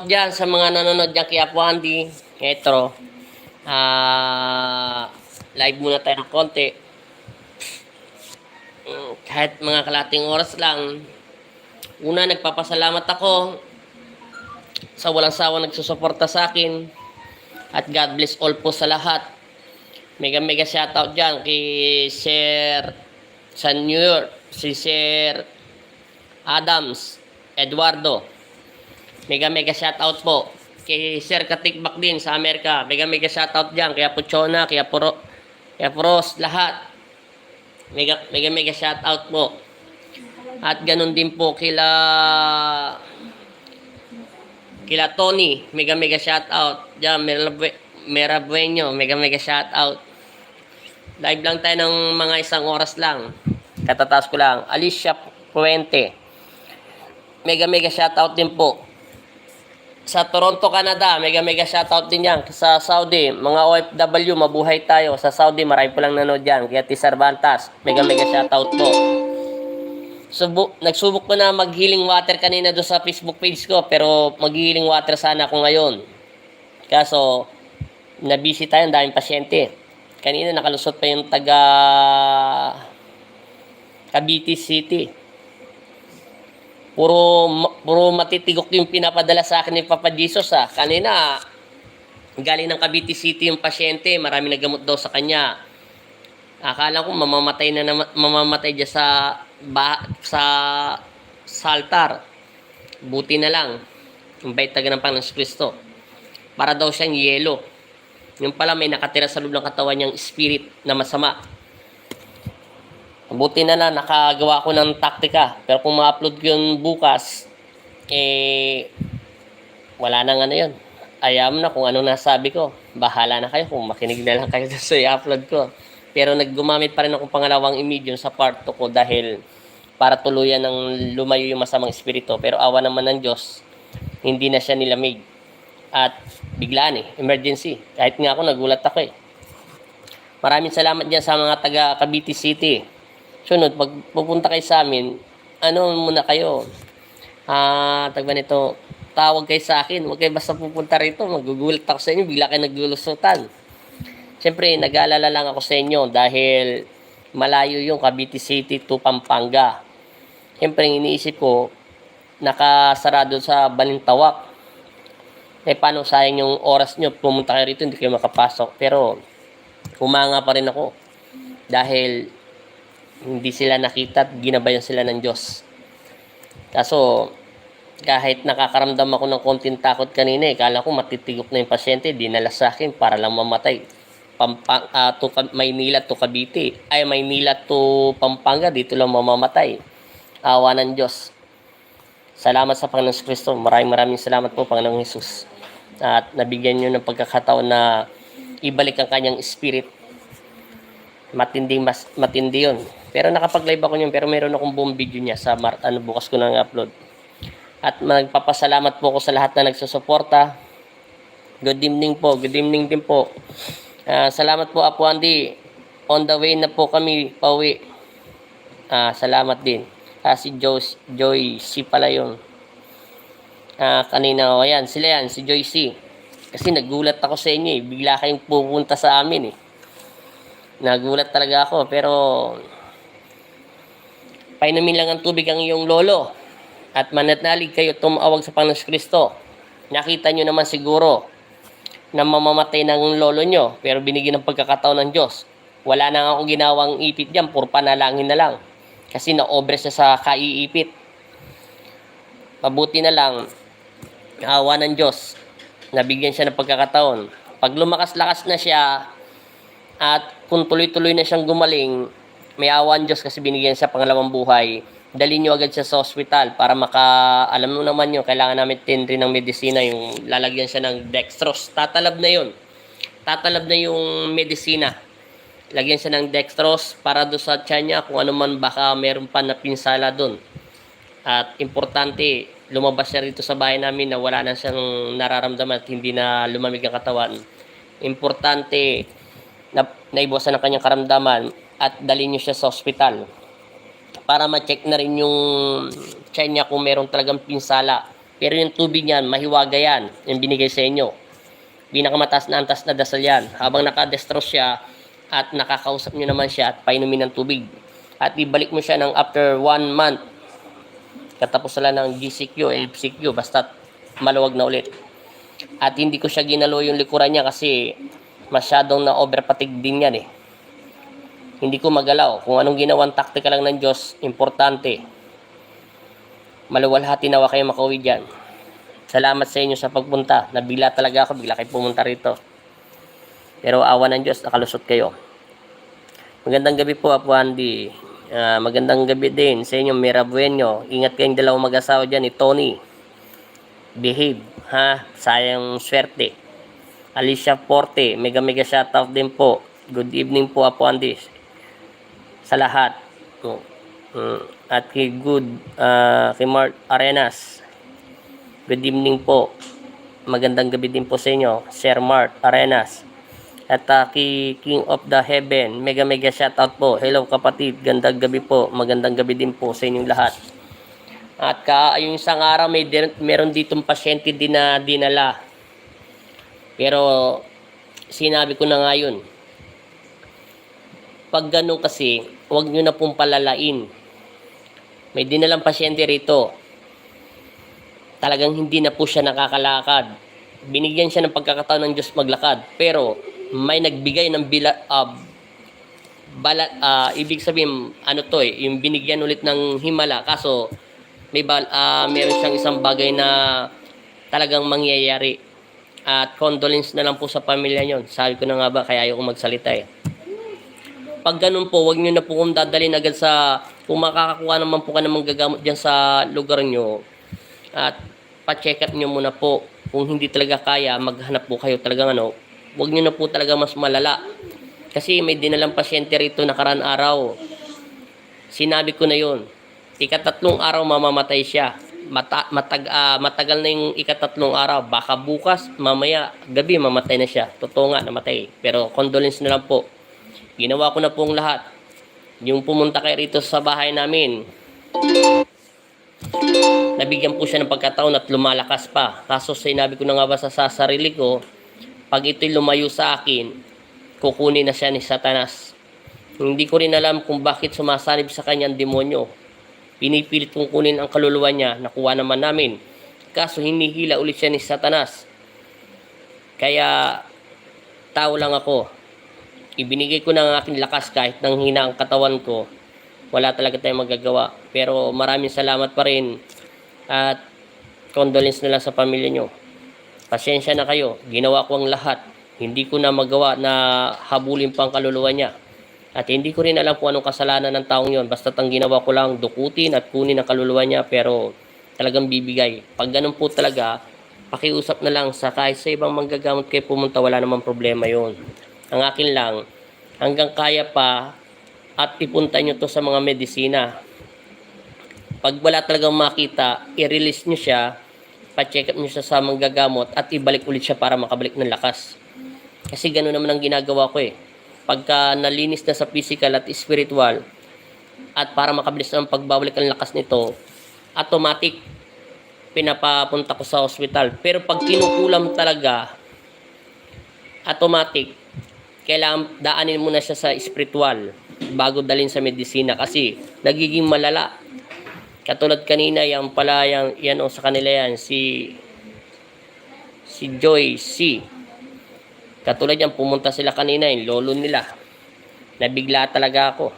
out dyan sa mga nanonood dyan kay Apo Andy. Ito, live muna tayo ng konti. Kahit mga kalating oras lang. Una, nagpapasalamat ako sa walang sawa nagsusuporta sa akin. At God bless all po sa lahat. Mega shoutout dyan kay Sir sa New York, si Sir Adams, Eduardo. Mega shoutout po. Kay Sir Katikbak din sa Amerika. Mega shoutout dyan. Kaya Puchona, kaya Pros, lahat. Mega shoutout po. At ganun din po kila Tony. Mega shoutout. Dyan, Mera Bueño. Mega shoutout. Live lang tayo ng mga isang oras lang. Katataas ko lang. Alicia Puente. Mega shoutout din po. Sa Toronto, Canada, mega shoutout din yan. Sa Saudi, mga OFW, mabuhay tayo. Sa Saudi, marami po lang nanood yan. Kaya T. Cervantes, mega shoutout po. Nagsubok ko na mag-healing water kanina doon sa Facebook page ko. Pero mag-healing water sana ako ngayon. Kaso, na-busy tayo, ang daming pasyente. Kanina nakalusot pa yung taga Cavite City. Puro matitigok yung pinapadala sa akin ni Papa Jesus ha. Kanina, galing ng Cavite City yung pasyente, marami nagamot daw sa kanya. Akala ko mamamatay dyan sa altar. Buti na lang, ang bait taga ng Panginoon Kristo. Para daw siyang yelo. Yung pala may nakatira sa loob ng katawan niyang spirit na masama. Buti na lang, nakagawa ko ng taktika. Pero kung ma-upload ko yun bukas, wala nang ano yun. Ayaw na kung ano nasabi ko. Bahala na kayo kung makinig na lang kayo sa i-upload ko. Pero naggumamit pa rin akong pangalawang image sa part 2 ko dahil para tuluyan ng lumayo yung masamang espiritu. Pero awa naman ng Diyos, hindi na siya nilamig. At biglaan emergency. Kahit nga ako, nagulat ako Maraming salamat dyan sa mga taga Cavite City. Sunod, pag pupunta kayo sa amin, ano muna kayo? Tawag kayo sa akin. Huwag kayo basta pupunta rito. Magugulat ako sa inyo. Bigla kayo naglulusutan. Siyempre, nag-aalala lang ako sa inyo dahil malayo yung Cavite City to Pampanga. Siyempre, iniisip ko, nakasarado sa Balintawak. Paano sayang yung oras nyo? Pumunta kayo rito, hindi kayo makapasok. Pero, humanga pa rin ako. Dahil, hindi sila nakita at ginabayan sila ng Diyos. Kaso, kahit nakakaramdam ako ng konting takot kanina, kala ko matitigok na yung pasyente, dinala sa akin para lang mamatay. Maynila to Cavite. Maynila to Pampanga, dito lang mamamatay. Awa ng Diyos. Salamat sa Panginoon Kristo. Maraming salamat po, Panginoong Jesus. At nabigyan nyo ng pagkakataon na ibalik ang kanyang spirit. Matindi yun. Pero nakapag-live ako yun, pero meron akong buong video niya sa bukas ko nang upload. At magpapasalamat po ako sa lahat na nagsusuporta. Good evening po. Good evening din po. Salamat po, Apo Andy. On the way na po kami pauwi. Salamat din. Si Joy C pala yun. Kanina, ayan, sila yan, si Joy C. Kasi nagulat ako sa inyo Bigla kayong pupunta sa amin Nagulat talaga ako, pero painumin lang ang tubig ang iyong lolo at manatnalig kayo tumawag sa Panginoon Kristo. Nakita nyo naman siguro na mamamatay ng lolo nyo, pero binigyan ng pagkakataon ng Diyos. Wala na akong ginawang ipit dyan, puro panalangin na lang. Kasi na-over siya sa kaiipit. Mabuti na lang, awa ng Diyos, nabigyan siya ng pagkakataon. Pag lumakas-lakas na siya, at kung tuloy-tuloy na siyang gumaling, may awa ng Diyos kasi binigyan siya pangalawang buhay. Dalhin nyo agad siya sa hospital para alam mo naman yun, kailangan namin tinrin ng medisina, yung lalagyan siya ng dextrose. Tatalab na yun. Tatalab na yung medisina. Lagyan siya ng dextrose para doon sa tiyan niya kung ano man baka meron pa na pinsala doon. At importante, lumabas siya rito sa bahay namin na wala na siyang nararamdaman at hindi na lumamig ang katawan. Importante, naibawasan ang kanyang karamdaman at dalhin niyo siya sa ospital para ma-check na rin yung tiyan niya kung meron talagang pinsala Pero yung tubig niyan, mahiwaga yan, yung binigay sa inyo. Pinakamataas na antas na dasal yan. Habang nakadestros siya at nakakausap nyo naman siya at painumin ng tubig. At ibalik mo siya ng after 1 month. Katapos sila ng GCQ, LCQ, basta maluwag na ulit. At hindi ko siya ginalo yung likuran niya kasi masyadong na overpatig din yan eh. Hindi ko magalaw. Kung anong ginawang taktika lang ng Diyos, importante. Maluwalhati nawa kayo makauwi dyan. Salamat sa inyo sa pagpunta. Nabigla talaga ako, bigla kayo pumunta rito. Pero awa ng Diyos, nakalusot kayo. Magandang gabi po, Apo Andy. Magandang gabi din sa inyo, Mira Bueno. Ingat kayong dalawang mag-asawa dyan ni Tony. Behave, ha? Sayang swerte. Alicia Forte, mega shoutout din po. Good evening po, Apo Andy. Sa lahat. At kay kay Mark Arenas. Good evening po. Magandang gabi din po sa inyo, Sir Mark Arenas. At kay King of the Heaven, mega shoutout po. Hello kapatid, gandang gabi po. Magandang gabi din po sa inyong lahat. At yung isang araw meron ditong pasyente din na dinala. Pero sinabi ko na nga yun. Pag ganun kasi, huwag nyo na pong palalain. May dinalang pasyente rito. Talagang hindi na po siya nakakalakad. Binigyan siya ng pagkakataon ng Diyos maglakad. Pero may nagbigay ng ibig sabihin, yung binigyan ulit ng himala. Kaso, meron siyang isang bagay na talagang mangyayari. At condolence na lang po sa pamilya nyo. Sabi ko na nga ba, kaya ayaw ko magsalita eh. Pag ganun po, huwag nyo na po kung dadalhin agad kung makakakuha naman po ka ng manggagamot dyan sa lugar nyo. At pa-check up nyo muna po. Kung hindi talaga kaya, maghanap po kayo talagang huwag nyo na po talaga mas malala. Kasi may dinalang pasyente rito nakaraan araw. Sinabi ko na yun. Ikatatlong araw mamamatay siya. Matagal na yung ikatatlong araw. Baka bukas, mamaya, gabi mamatay na siya. Totoo nga, namatay. Pero condolence na lang po. Ginawa ko na pong lahat. Yung pumunta kayo rito sa bahay namin, nabigyan po siya ng pagkataon at lumalakas pa. Kaso sinabi ko na nga ba sa sarili ko, pag ito'y lumayo sa akin, kukunin na siya ni Satanas. Hindi ko rin alam kung bakit sumasanib sa kanyang demonyo. Pinipilit kong kunin ang kaluluwa niya, nakuha naman namin. Kaso hinihila ulit siya ni Satanas. Kaya tao lang ako. Ibinigay ko na ang aking lakas kahit nang hina ang katawan ko. Wala talaga tayong magagawa. Pero maraming salamat pa rin. At condolence na lang sa pamilya nyo. Pasensya na kayo. Ginawa ko ang lahat. Hindi ko na magawa na habulin pa ang kaluluwa niya. At hindi ko rin alam kung anong kasalanan ng taong yon. Basta ang ginawa ko lang, dukutin at kunin ang kaluluwa niya. Pero talagang bibigay. Pag ganun po talaga, pakiusap na lang sa kahit sa ibang manggagamot kayo pumunta, wala namang problema yon. Ang akin lang, hanggang kaya pa at ipunta nyo to sa mga medisina. Pag wala talagang makita, i-release nyo siya, pa-check up nyo siya sa manggagamot at ibalik ulit siya para makabalik ng lakas. Kasi gano'n naman ang ginagawa ko eh. Pagka nalinis na sa physical at spiritual at para makabilis na ang pagbabalik ng lakas nito, automatic pinapapunta ko sa hospital. Pero pag kinukulam talaga, automatic kailangan daanin muna siya sa spiritual bago dalhin sa medisina kasi nagiging malala. Katulad kanina, yan sa kanila yan, si Joy C. Katulad yan, pumunta sila kanina, yung lolo nila. Nabigla talaga ako.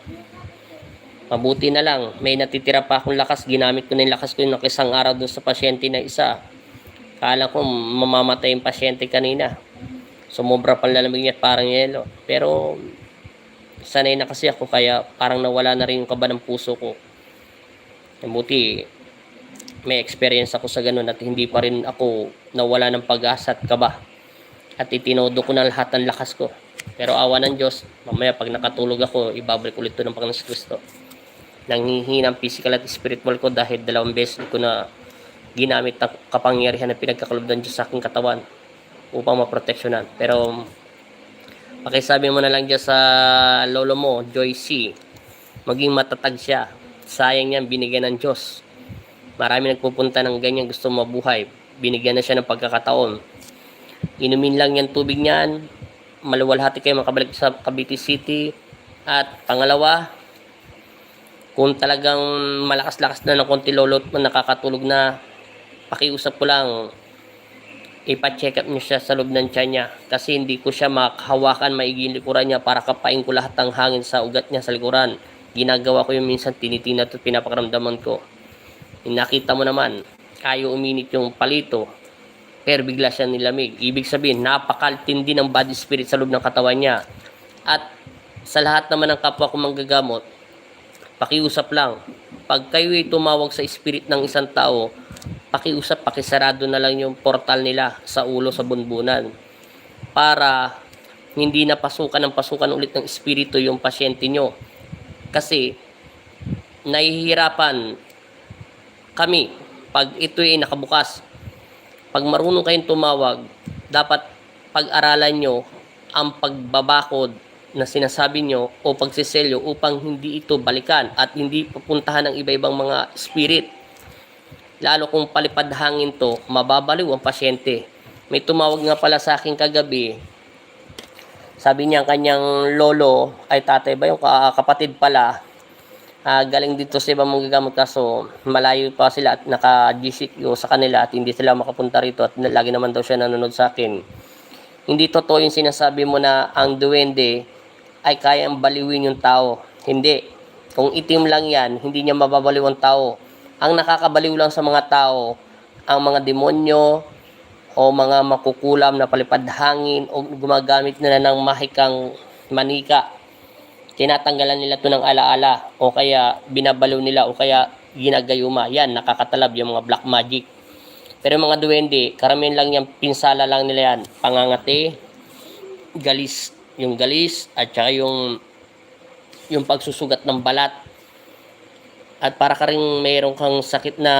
Mabuti na lang, may natitira pa akong lakas. Ginamit ko na yung lakas ko yung isang araw doon sa pasyente na isa. Kala ko mamamatay yung pasyente kanina. Sumobra pang lalamig niya at parang yelo. Pero sanay na kasi ako kaya parang nawala na rin yung kaba ng puso ko. Mabuti may experience ako sa ganun at hindi pa rin ako nawala ng pag-asa at kaba. At itinodo ko na lahat ng lakas ko. Pero awa ng Diyos, mamaya pag nakatulog ako, ibabalik ulit ito ng Panginoon Kristo. Nanghihina ang physical at spiritual ko dahil 2 beses ko na ginamit ang kapangyarihan na pinagkakalob ng Diyos sa aking katawan upang maproteksyonan. Pero pakisabi mo na lang dyan sa lolo mo, Joy C, maging matatag siya. Sayang yan, binigyan ng Diyos. Marami nagpupunta ng ganyan, gusto mabuhay. Binigyan na siya ng pagkakataon. Inumin lang yan tubig niyan, maluwalhati kayo makabalik sa Cavite City. At pangalawa, kung talagang malakas-lakas na ng konti lolo at nakakatulog na, pakiusap ko lang, ipa-check up niyo siya sa loob ng tiyan niya. Kasi hindi ko siya makahawakan maigi yung likuran niya para kapain ko lahat ng hangin sa ugat niya sa likuran. Ginagawa ko yung minsan, tinitinat at pinapakaramdaman ko. Nakita mo naman, kayo uminit yung palito, pero bigla siya nilamig. Ibig sabihin, napakaltindi ng body spirit sa loob ng katawan niya. At sa lahat naman ng kapwa ko manggagamot, pakiusap lang. Pag kayo'y tumawag sa spirit ng isang tao, pakiusap, pakisarado na lang yung portal nila sa ulo, sa bunbunan. Para hindi na pasukan ulit ng espiritu yung pasyente nyo. Kasi, nahihirapan kami pag ito'y nakabukas. Pag marunong kayong tumawag, dapat pag-aralan nyo ang pagbabakod na sinasabi nyo o pagsiselyo upang hindi ito balikan at hindi pupuntahan ng iba-ibang mga spirit. Lalo kung palipad hangin to, mababaliw ang pasyente. May tumawag nga pala sa akin kagabi. Sabi niya kanyang lolo, ay tatay ba yung kapatid pala, galing dito sa ibang manggagamot kaso malayo pa sila at naka-GCQ sa kanila at hindi sila makapunta rito at lagi naman daw siya nanonood sa akin. Hindi totoo yung sinasabi mo na ang duwende ay kayang baliwin yung tao. Hindi. Kung itim lang yan, hindi niya mababaliw ang tao. Ang nakakabaliw lang sa mga tao, ang mga demonyo o mga makukulam na palipad hangin o gumagamit nila ng mahikang manika. Tinatanggalan nila to ng alaala o kaya binabaliw nila o kaya ginagayuma. Yan, nakakatalab yung mga black magic. Pero mga duwende, karamihan lang yan, pinsala lang nila yan. Pangangati, galis, yung galis at saka yung pagsusugat ng balat. At para ka rin mayroon kang sakit na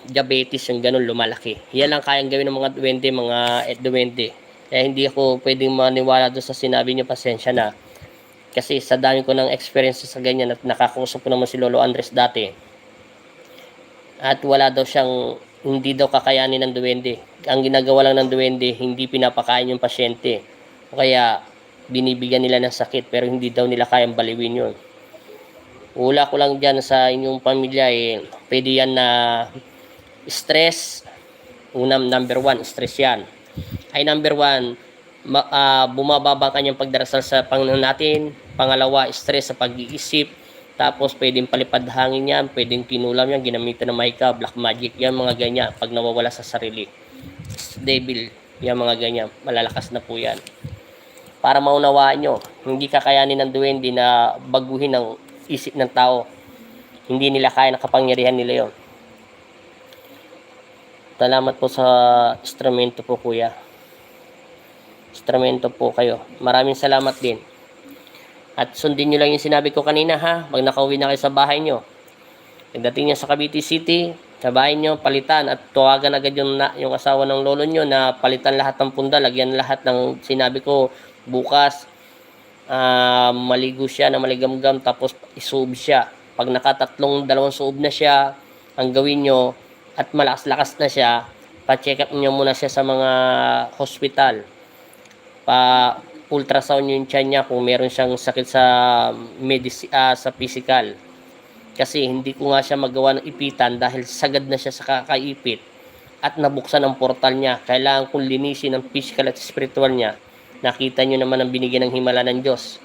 diabetes, yung ganun lumalaki. Yan lang kayang gawin ng mga duwende. Kaya hindi ako pwedeng maniwala doon sa sinabi niyo, pasensya na. Kasi sa dami ko ng experience sa ganyan at nakakausap ko naman si Lolo Andres dati. At wala daw siyang, hindi daw kakayanin ng duwende. Ang ginagawa lang ng duwende, hindi pinapakain yung pasyente. O kaya binibigyan nila ng sakit pero hindi daw nila kayang baliwin yun. Ula ko lang dyan sa inyong pamilya pwede yan na stress. Number 1, stress yan. Ay number 1, bumababa ang kanyang pagdarasal sa Panginoon natin. Pangalawa, stress sa pag-iisip. Tapos pwedeng palipad hangin yan, pwedeng kinulam yan, ginamitan ng maika, black magic, yan mga ganyan. Pag nawawala sa sarili, devil, yan mga ganyan, malalakas na po yan. Para maunawaan nyo, hindi kakayanin ng duwende na baguhin ang isip ng tao. Hindi nila kaya, nakapangyarihan nila yon. Salamat po sa instrumento po, kuya. Instrumento po kayo. Maraming salamat din. At sundin nyo lang yung sinabi ko kanina, ha. Pag nakauwi na kayo sa bahay nyo, pagdating nyo sa Cavite City, sa bahay nyo, palitan at tuwagan agad yung asawa ng lolo nyo na palitan lahat ng punda, lagyan lahat ng sinabi ko bukas. Maligo siya na maligamgam tapos isuob siya. Pag dalawang suob na siya, ang gawin nyo at malakas-lakas na siya, pa-check up nyo muna siya sa mga hospital. Pa-ultrasound nyo yung tiyan niya kung meron siyang sakit sa sa physical. Kasi hindi ko nga siya magawa ng ipitan dahil sagad na siya sa kakaipit at nabuksan ang portal niya. Kailangan kong linisin ang physical at spiritual niya. Nakita nyo naman ang binigyan ng himala ng Diyos.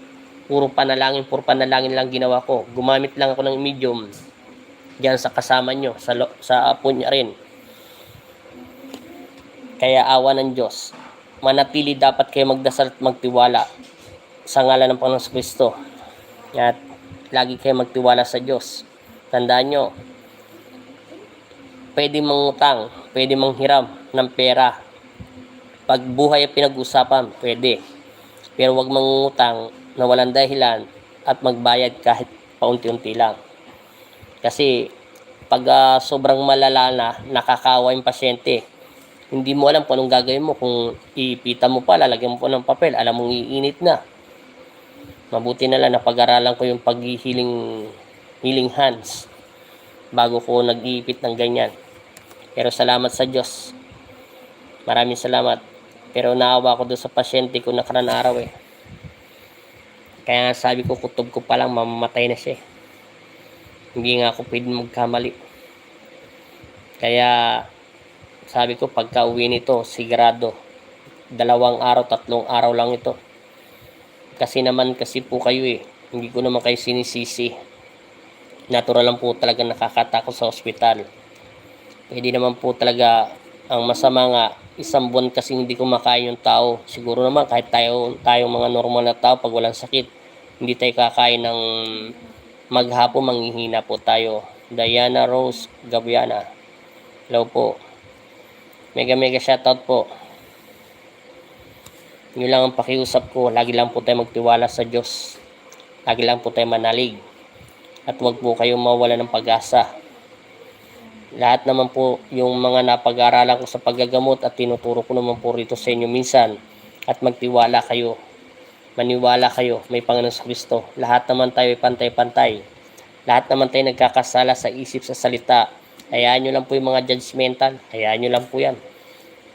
Puro panalangin lang ginawa ko. Gumamit lang ako ng medium diyan sa kasama nyo, sa apo niya rin. Kaya awa ng Diyos. Manatili dapat kayo magdasal at magtiwala sa ngalan ng Panginoong Kristo. At lagi kayo magtiwala sa Diyos. Tandaan nyo, pwede mangutang, pwede manghiram ng pera. Pag buhay ay pinag-usapan, pwede. Pero wag mangungutang na walang dahilan at magbayad kahit paunti-unti lang. Kasi pag sobrang malala na, nakakawa yung pasyente. Hindi mo alam kung anong gagawin mo. Kung iipita mo pa, lalagyan mo po ng papel, alam mong iinit na. Mabuti na lang napag-aralan ko yung pag-healing hands. bago ko nag-iipit ng ganyan. Pero salamat sa Diyos. Maraming salamat. Pero naawa ko doon sa pasyente ko nakaraan araw eh. Kaya sabi ko, kutob ko pa lang, mamamatay na siya. Hindi nga ako pwede magkamali. Kaya sabi ko, pagka uwi nito, sigurado 2 araw, 3 araw lang ito. Kasi po kayo eh. Hindi ko naman kayo sinisisi. Natural lang po talaga nakakatakot sa ospital. Pwede naman po talaga, ang masama nga, 1 buwan kasi hindi kumakain yung tao. Siguro naman kahit tayo mga normal na tao, pag walang sakit, hindi tayo kakain ng maghapon, manghihina po tayo. Diana Rose Gabiana, hello po. Mega shoutout po. Yun lang ang pakiusap ko. Lagi lang po tayo magtiwala sa Diyos. Lagi lang po tayo manalig. At huwag po kayong mawala ng pag-asa. Lahat naman po yung mga napag-aralan ko sa paggagamot at tinuturo ko naman po rito sa inyo minsan. At magtiwala kayo. Maniwala kayo. May Panginoon sa Kristo. Lahat naman tayo ay pantay-pantay. Lahat naman tayo nagkakasala sa isip, sa salita. Hayaan nyo lang po yung mga judgmental. Hayaan nyo lang po yan.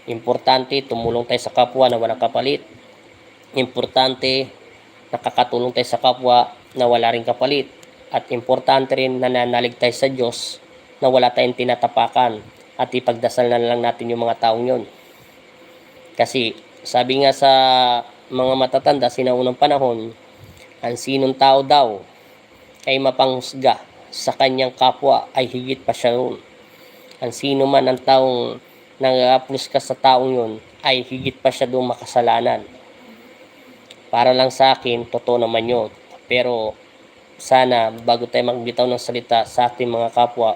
Importante, tumulong tayo sa kapwa na walang kapalit. Importante, nakakatulong tayo sa kapwa na wala rin kapalit. At importante rin, nananalig tayo sa Diyos na wala tayong tinatapakan. At ipagdasal na lang natin yung mga taong yon. Kasi sabi nga sa mga matatanda, sinaunang panahon, ang sinong tao daw ay mapanghusga sa kanyang kapwa ay higit pa siya roon. Ang sino man ang taong nang-aplos ka sa taong yon ay higit pa siya doon makasalanan. Para lang sa akin, totoo naman yun. Pero sana bago tayo magbitaw ng salita sa ating mga kapwa,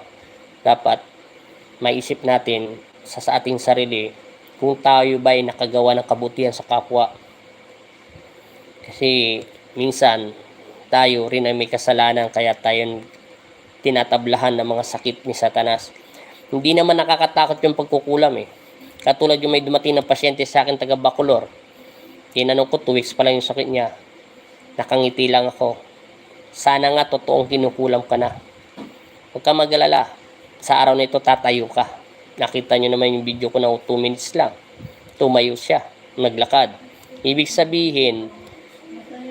dapat maisip natin sa ating sarili kung tayo ba ay nakagawa ng kabutihan sa kapwa. Kasi minsan tayo rin ay may kasalanan, kaya tayo tinatablahan ng mga sakit ni Satanas. Hindi naman nakakatakot yung pagkukulam eh. Katulad yung may dumating na pasyente sa akin taga Bacolor. Tinanong ko 2 weeks pa lang yung sakit niya. Nakangiti lang ako. Sana nga totoong kinukulam ka na. Huwag ka mag-alala. Sa araw na ito tatayo ka. Nakita nyo naman yung video ko na 2 minutes lang. Tumayo siya. Naglakad. Ibig sabihin,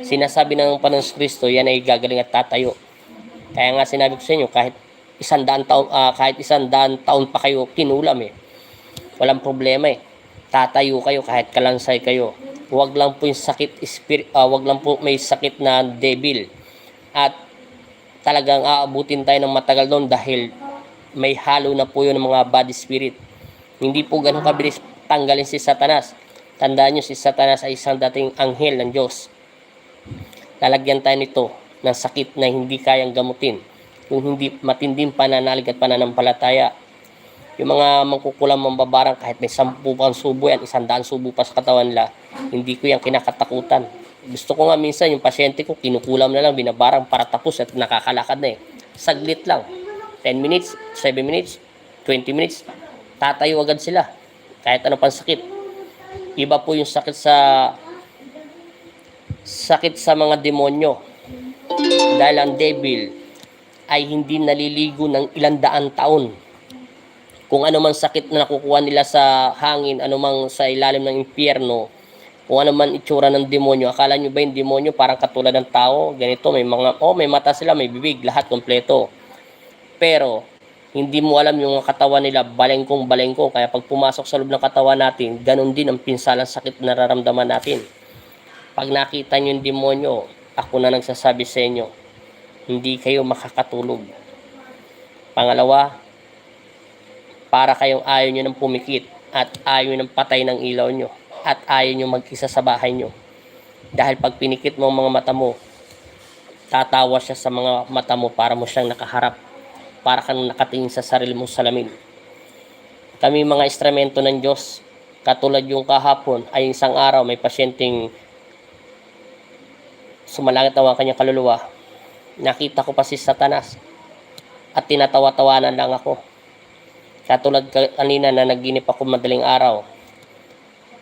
sinasabi ng Panginoon Kristo, yan ay gagaling at tatayo. Kaya nga sinabi ko sa inyo, kahit 100 taon pa kayo kinulam eh. Walang problema eh. Tatayo kayo kahit kalansay kayo. Huwag lang po yung sakit huwag lang po may sakit na devil. At talagang aabutin tayo ng matagal doon dahil may halo na po yun ng mga body spirit. Hindi po ganun kabilis tanggalin si Satanas. Tandaan nyo, si Satanas ay isang dating anghel ng Diyos. Lalagyan tayo nito ng sakit na hindi kayang gamutin. Yung hindi matinding pananalig at pananampalataya. Yung mga mangkukulam mambabarang, kahit may 10 pang subo yan, 100 subo pa sa katawan nila, hindi ko yan kinakatakutan. Gusto ko nga minsan yung pasyente ko, kinukulam na lang, binabarang para tapos at nakakalakad na eh. Saglit lang. 10 minutes, 7 minutes, 20 minutes, tatayo agad sila. Kahit ano pang sakit. Iba po yung sakit sa mga demonyo. Dahil ang devil ay hindi naliligo ng 100 taon. Kung ano man sakit na nakukuha nila sa hangin, ano mang sa ilalim ng impyerno, kung ano man itsura ng demonyo, akala nyo ba yung demonyo parang katulad ng tao? Ganito, may mata sila, may bibig, lahat kompleto. Pero, hindi mo alam yung katawan nila, balengkong. Kaya pag pumasok sa loob ng katawan natin, ganun din ang pinsalang sakit na nararamdaman natin. Pag nakita nyo yung demonyo, ako na nagsasabi sa inyo, hindi kayo makakatulog. Pangalawa, para kayong ayaw nyo ng pumikit at ayaw nyo ng patay ng ilaw nyo at ayaw nyo mag-isa sa bahay nyo. Dahil pag pinikit mo ang mga mata mo, tatawa siya sa mga mata mo para mo siyang nakaharap, para kang nakatingin sa sarili mong salamin. Kami mga instrumento ng Diyos, katulad yung kahapon ay isang araw may pasyenteng sumalangit ang kanyang kaluluwa. Nakita ko pa si Satanas at tinatawa-tawanan lang ako. Katulad kanina na naginip ako madaling araw,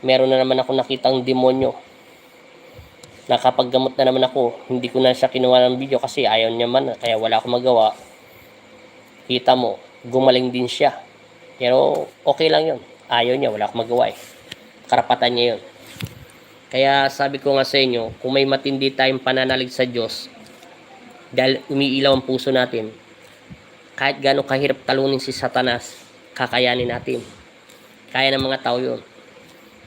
meron na naman ako nakitang demonyo. Nakapaggamot na naman ako. Hindi ko na siya kinuha ng video kasi ayaw niya man, kaya wala akong magawa. Kita mo, gumaling din siya. Pero okay lang yun. Ayaw niya, wala akong magawa eh. Karapatan niya yun. Kaya sabi ko nga sa inyo, kung may matindi tayong pananalig sa Diyos, dahil umiilaw ang puso natin, kahit gaano kahirap talunin si Satanas, kakayanin natin. Kaya ng mga tao yun.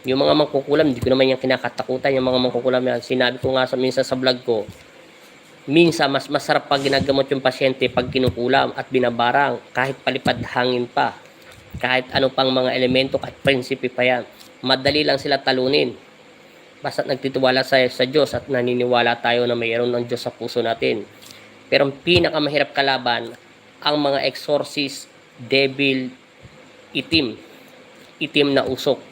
Yung mga mangkukulam, hindi ko naman yung kinakatakutan. Yung mga mangkukulam yan, sinabi ko nga minsan sa vlog ko, minsan mas masarap pag ginagamot yung pasyente pag kinukulam at binabarang, kahit palipad hangin pa, kahit ano pang mga elemento, kahit prinsipe pa yan. Madali lang sila talunin. Basta nagtitiwala sa Diyos at naniniwala tayo na mayroon ng Diyos sa puso natin. Pero ang pinakamahirap kalaban, ang mga exorcist, devil, itim na usok.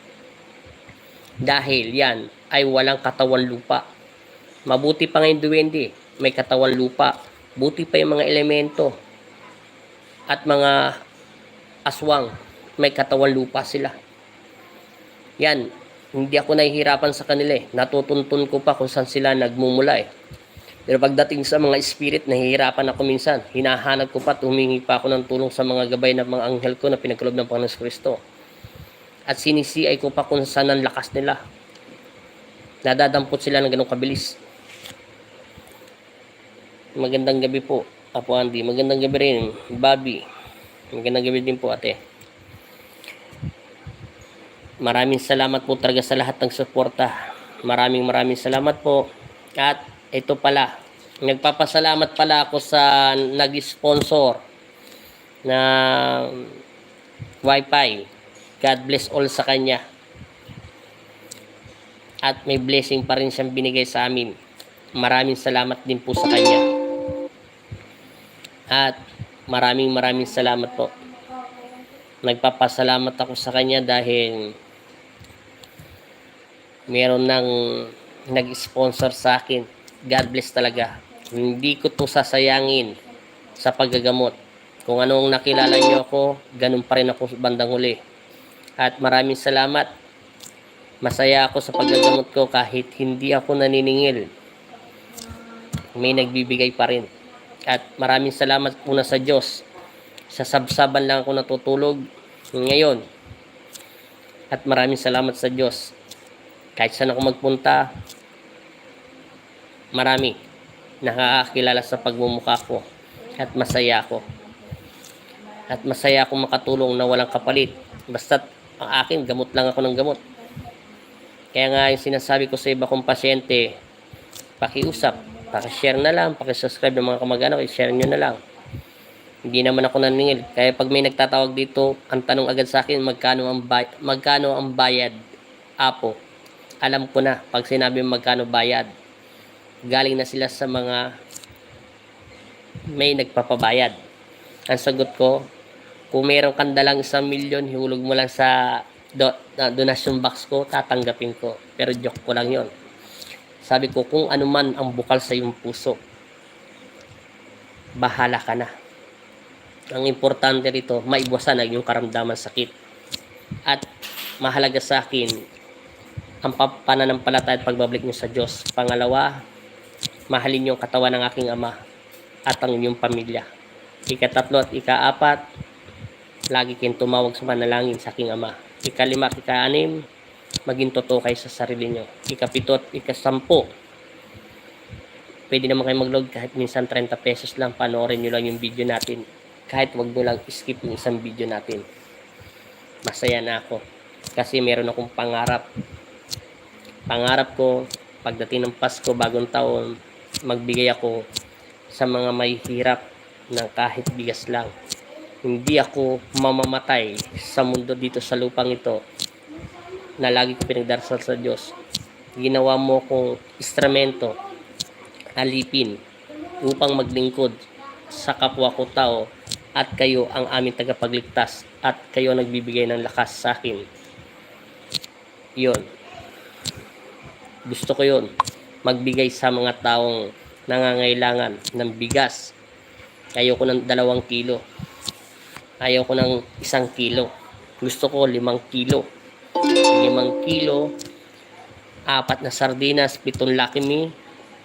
Dahil yan ay walang katawan lupa. Mabuti pa ngayon duwende, may katawan lupa. Buti pa yung mga elemento at mga aswang, may katawan lupa sila. Yan, hindi ako nahihirapan sa kanila eh. Natutuntun ko pa kung saan sila nagmumula eh. Pero pagdating sa mga spirit, nahihirapan ako minsan. Hinahanap ko pa, humingi pa ako ng tulong sa mga gabay ng mga anghel ko na pinagkaloob ng Panginoon Kristo. At sinisiay ko pa kung saan ang lakas nila. Nadadampot sila ng ganong kabilis. Magandang gabi po, Apo Andy. Magandang gabi rin, Bobby. Magandang gabi din po, ate. Maraming salamat po talaga sa lahat ng suporta. Maraming salamat po. At ito pala, nagpapasalamat pala ako sa nag-sponsor na Wi-Fi. God bless all sa kanya. At may blessing pa rin siyang binigay sa amin. Maraming salamat din po sa kanya. At maraming salamat po. Nagpapasalamat ako sa kanya dahil meron nang nag-sponsor sa akin. God bless talaga. Hindi ko to sasayangin sa paggagamot. Kung anong nakilala niyo ako, ganun pa rin ako bandang huli. At maraming salamat. Masaya ako sa paggagamot ko kahit hindi ako naniningil. May nagbibigay pa rin. At maraming salamat una sa Diyos. Sa sabsaban lang ako natutulog ngayon. At maraming salamat sa Diyos. Kahit saan ako magpunta, marami nakakakilala sa pagmumukha ko. At masaya ako. At masaya akong makatulong na walang kapalit. Basta ang akin, gamot lang ako ng gamot. Kaya nga yung sinasabi ko sa iba kong pasyente, pakiusap, pakishare na lang, pakisubscribe ng mga kamag-anak, i-share nyo na lang. Hindi naman ako naningil. Kaya pag may nagtatawag dito, ang tanong agad sa akin, magkano ang bayad? Apo, alam ko na, pag sinabi magkano bayad, galing na sila sa mga may nagpapabayad. Ang sagot ko, kung meron kang dalang 1,000,000, ihulog mo lang sa donation box ko, tatanggapin ko. Pero joke ko lang yon. Sabi ko, kung ano man ang bukal sa iyong puso, bahala ka na. Ang importante rito, maiwasan ang iyong karamdaman sakit. At mahalaga sa akin, ang pananampalataya at pagbabalik niyo sa Diyos. Pangalawa, mahalin niyo ang katawan ng aking Ama at ang inyong pamilya. Ika-3 at ika-4, lagi kayong tumawag sa manalangin sa aking Ama. Ika-5 at ika-6, maging totoo kayo sa sarili nyo. Ika-7 at ika-10, pwede naman kayo mag-load kahit minsan 30 pesos lang, panoorin nyo lang yung video natin. Kahit wag nyo lang skip yung isang video natin. Masaya na ako. Kasi meron akong pangarap. Pangarap ko, pagdating ng Pasko, bagong taon, magbigay ako sa mga may hirap ng kahit bigas lang. Hindi ako mamamatay sa mundo dito sa lupang ito na lagi ko pinagdarasal sa Diyos. Ginawa mo kong instrumento, alipin, upang maglingkod sa kapwa ko tao at kayo ang aming tagapagligtas at kayo nagbibigay ng lakas sa akin. Yun. Gusto ko yun. Magbigay sa mga taong nangangailangan ng bigas. Ayoko ng 2 kilo. Ayoko ng 1 kilo. Gusto ko 5 kilo. 5 kilo, 4 na sardinas, 7 Lucky Me,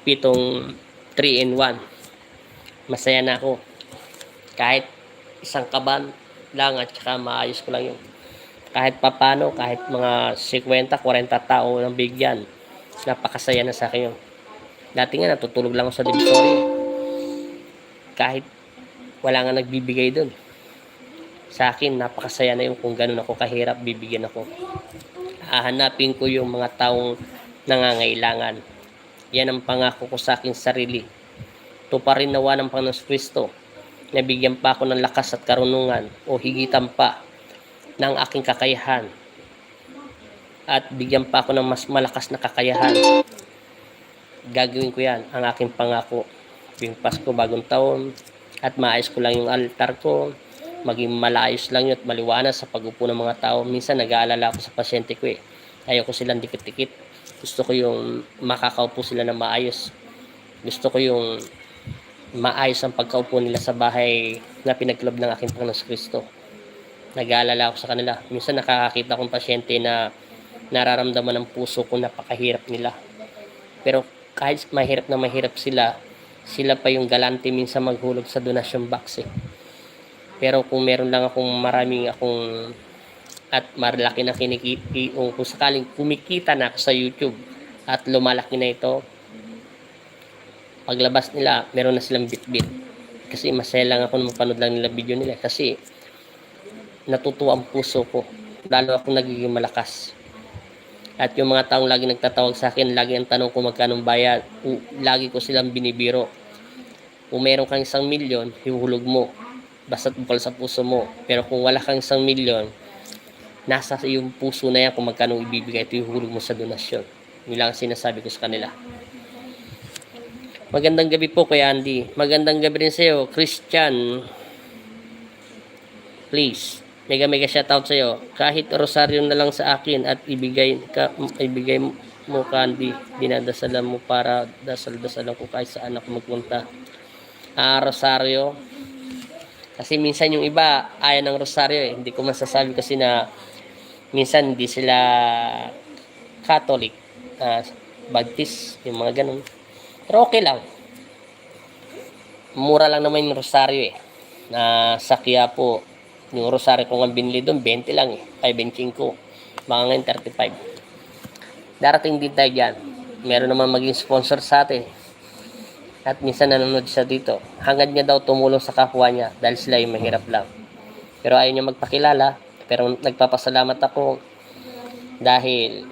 7 3-in-1. Masaya na ako. Kahit isang kaban lang at saka maayos ko lang yung kahit papano, kahit mga 50, 40 tao ng bigyan. Napakasaya na sa akin yun. Dati nga natutulog lang ako sa divisory. Kahit wala nga nagbibigay dun. Sa akin, napakasaya na yung kung ganun ako kahirap, bibigyan ako. Hahanapin ko yung mga taong nangangailangan. Yan ang pangako ko sa aking sarili. Tuparin nawa ng Panginoon Kristo. Nabigyan pa ako ng lakas at karunungan o higitan pa ng aking kakayahan. At bigyan pa ako ng mas malakas na kakayahan. Gagawin ko yan, ang aking pangako. Yung Pasko, bagong taon, at maayos ko lang yung altar ko, maging malayos lang yun at maliwanag sa pag-upo ng mga tao. Minsan nag-aalala ako sa pasyente ko eh. Ayoko silang dikit-dikit. Gusto ko yung makakaupo sila na maayos. Gusto ko yung maayos ang pagkaupo nila sa bahay na pinagkulob ng aking Panginoon Kristo. Nag-aalala ako sa kanila. Minsan nakakakita akong pasyente na nararamdaman ng puso ko napakahirap nila. Pero kahit mahirap na mahirap sila, sila pa yung galante minsan maghulog sa donation box eh. Pero kung meron lang akong maraming akong at malaki na kinikita, kung sakaling kumikita na ako sa YouTube at lumalaki na ito, paglabas nila, meron na silang bit-bit. Kasi masaya lang ako nung mapanood lang nila video nila. Kasi natutuwa ang puso ko. Lalo akong nagiging malakas. At yung mga taong lagi nagtatawag sa akin, lagi ang tanong kung magkanong bayad. Lagi ko silang binibiro. Kung meron kang 1 milyon, hihuhulog mo. Basta't bukal sa puso mo. Pero kung wala kang 1 milyon, nasa yung puso na yan kung magkano ibibigay. Ito hihuhulog mo sa donasyon. Yun lang sinasabi ko sa kanila. Magandang gabi po Kuya Andy. Magandang gabi rin sa iyo, Christian. Please, mega shoutout sa iyo. Kahit rosaryo na lang sa akin at ibigay mo Candy. Dinadasalan mo para dasal-dasalan ko kahit saan ako magpunta. Rosaryo. Kasi minsan yung iba ayaw ng rosaryo eh. Hindi ko masasabi kasi na minsan hindi sila Catholic, Baptist, yung mga ganun. Pero okay lang. Mura lang naman yung rosaryo eh. Sa Quiapo, yung rosaryo kung ang binili doon, 20 lang eh. Ay, 25. Mga ngayon, 35. Darating din tayo dyan. Meron naman maging sponsor sa atin. At minsan nanonood siya dito. Hangad niya daw tumulong sa kapwa niya dahil sila yung mahirap lang. Pero ayaw niya magpakilala. Pero nagpapasalamat ako dahil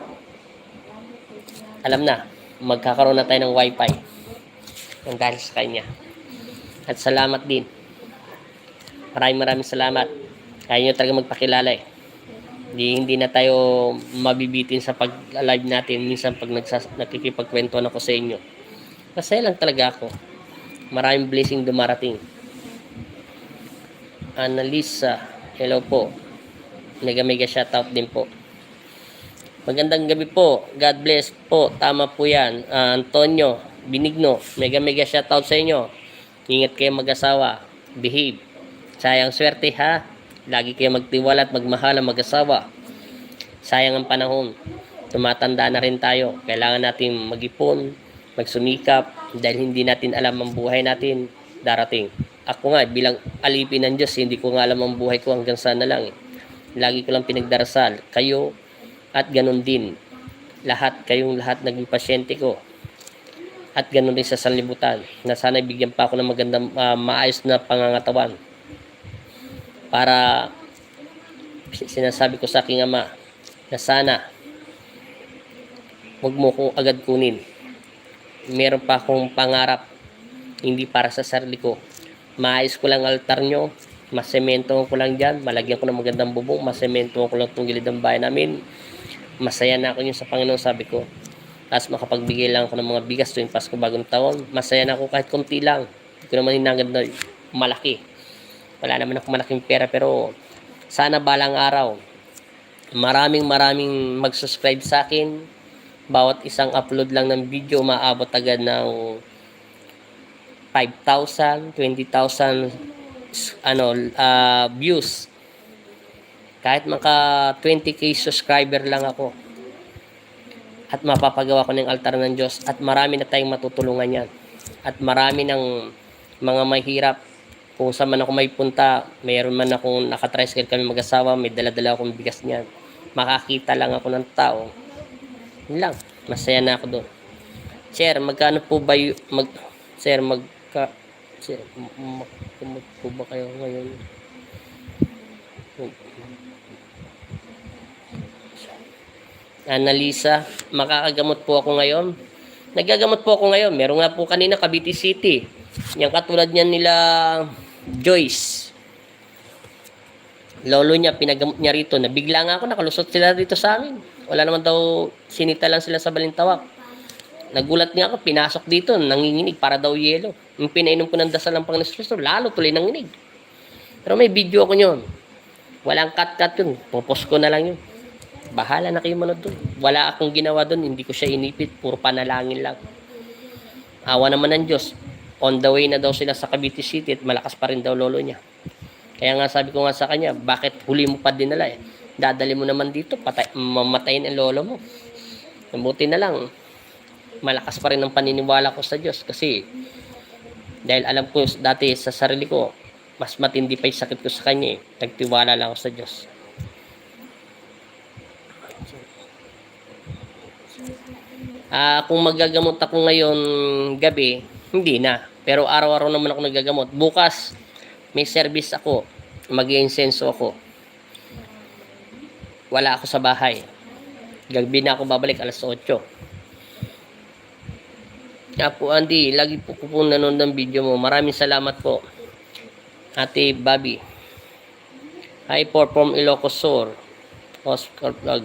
alam na, magkakaroon na tayo ng wifi ng dahil sa kanya. At salamat din. Maraming salamat. Kaya nyo talaga magpakilala eh. Hindi na tayo mabibitin sa pag-live natin. Minsan pag nakikipagkwentuhan ako sa inyo. Masaya lang talaga ako. Maraming blessing dumarating. Annalisa, hello po. Mega shoutout din po. Magandang gabi po. God bless po. Tama po yan. Antonio Binigno, mega shoutout sa inyo. Ingat kayo mag-asawa. Behave. Sayang swerte ha. Lagi kayo magtiwala at magmahal ang mag-asawa. Sayang ang panahon. Tumatanda na rin tayo. Kailangan natin mag-ipon, magsumikap, dahil hindi natin alam ang buhay natin darating. Ako nga, bilang alipin ng Diyos, hindi ko nga alam ang buhay ko hanggang sana lang eh. Lagi ko lang pinagdarasal. Kayo, at ganun din. Kayong lahat naging pasyente ko. At ganun din sa sanlibutan. Na sana bigyan pa ako ng magandang, maayos na pangangatawan. Para sinasabi ko sa aking ama na sana huwag mo ko agad kunin. Meron pa akong pangarap, hindi para sa sarili ko. Maayos ko lang altar nyo, masemento ko lang dyan, malagyan ko ng magandang bubong, masemento ko lang itong gilid ng bahay namin. Masaya na ako yun sa Panginoon, sabi ko. Tapos makapagbigay lang ako ng mga bigas tuwing Pasko bagong taon. Masaya na ako kahit konti lang. Hindi ko naman hinangad na malaki. Wala naman ako malaking pera, pero sana balang araw maraming mag-subscribe sa akin. Bawat isang upload lang ng video maabot agad ng 5,000, 20,000 views. Kahit maka 20k subscriber lang ako. At mapapagawa ko ng altar ng Diyos. At marami na tayong matutulungan yan. At marami ng mga mahirap Kung saan man ako may punta, mayroon man akong nakatricycle kami mag-asawa, may dala-dala akong bigas niyan. Makakita lang ako ng tao. Yun lang. Masaya na ako doon. Sir, magkano po ba Sir, Sir, magkamot po ba kayo ngayon? Annalisa, makakagamot po ako ngayon. Nagagamot po ako ngayon. Meron nga po kanina Cavite City. Yung katulad niyan nila Joyce. Lolo niya, pinagamot niya rito. Nabigla nga ako, nakalusot sila dito sa amin. Wala naman daw, sinita lang sila sa Balintawak. Nagulat niya ako, pinasok dito, nanginginig para daw yelo. Yung pinainom ko ng dasal ng Panginoon Kristo, lalo tuloy nanginig. Pero may video ako nyon. Walang cut-cut yun. Popos ko na lang yun. Bahala na kayo manood dun. Wala akong ginawa dun, hindi ko siya inipit, puro panalangin lang. Awa naman ng Diyos. On the way na daw sila sa Cavite City at malakas pa rin daw lolo niya. Kaya nga sabi ko nga sa kanya, bakit huli mo pa dinala eh? Dadali mo naman dito, mamatayin ang lolo mo. Mabuti na lang, malakas pa rin ang paniniwala ko sa Diyos. Kasi, dahil alam ko dati sa sarili ko, mas matindi pa yung sakit ko sa kanya eh. Nagtiwala lang ako sa Diyos. Kung magagamot ako ngayon gabi, hindi na. Pero araw-araw naman ako nagagamot. Bukas, may service ako. Mag-iinsenso ako. Wala ako sa bahay. Gabi na ako babalik, alas 8. Po, Andy, lagi po ko po nanonood ng video mo. Maraming salamat po. Ate Bobby. Hi po from Ilocos Sur. Oscar Vlog.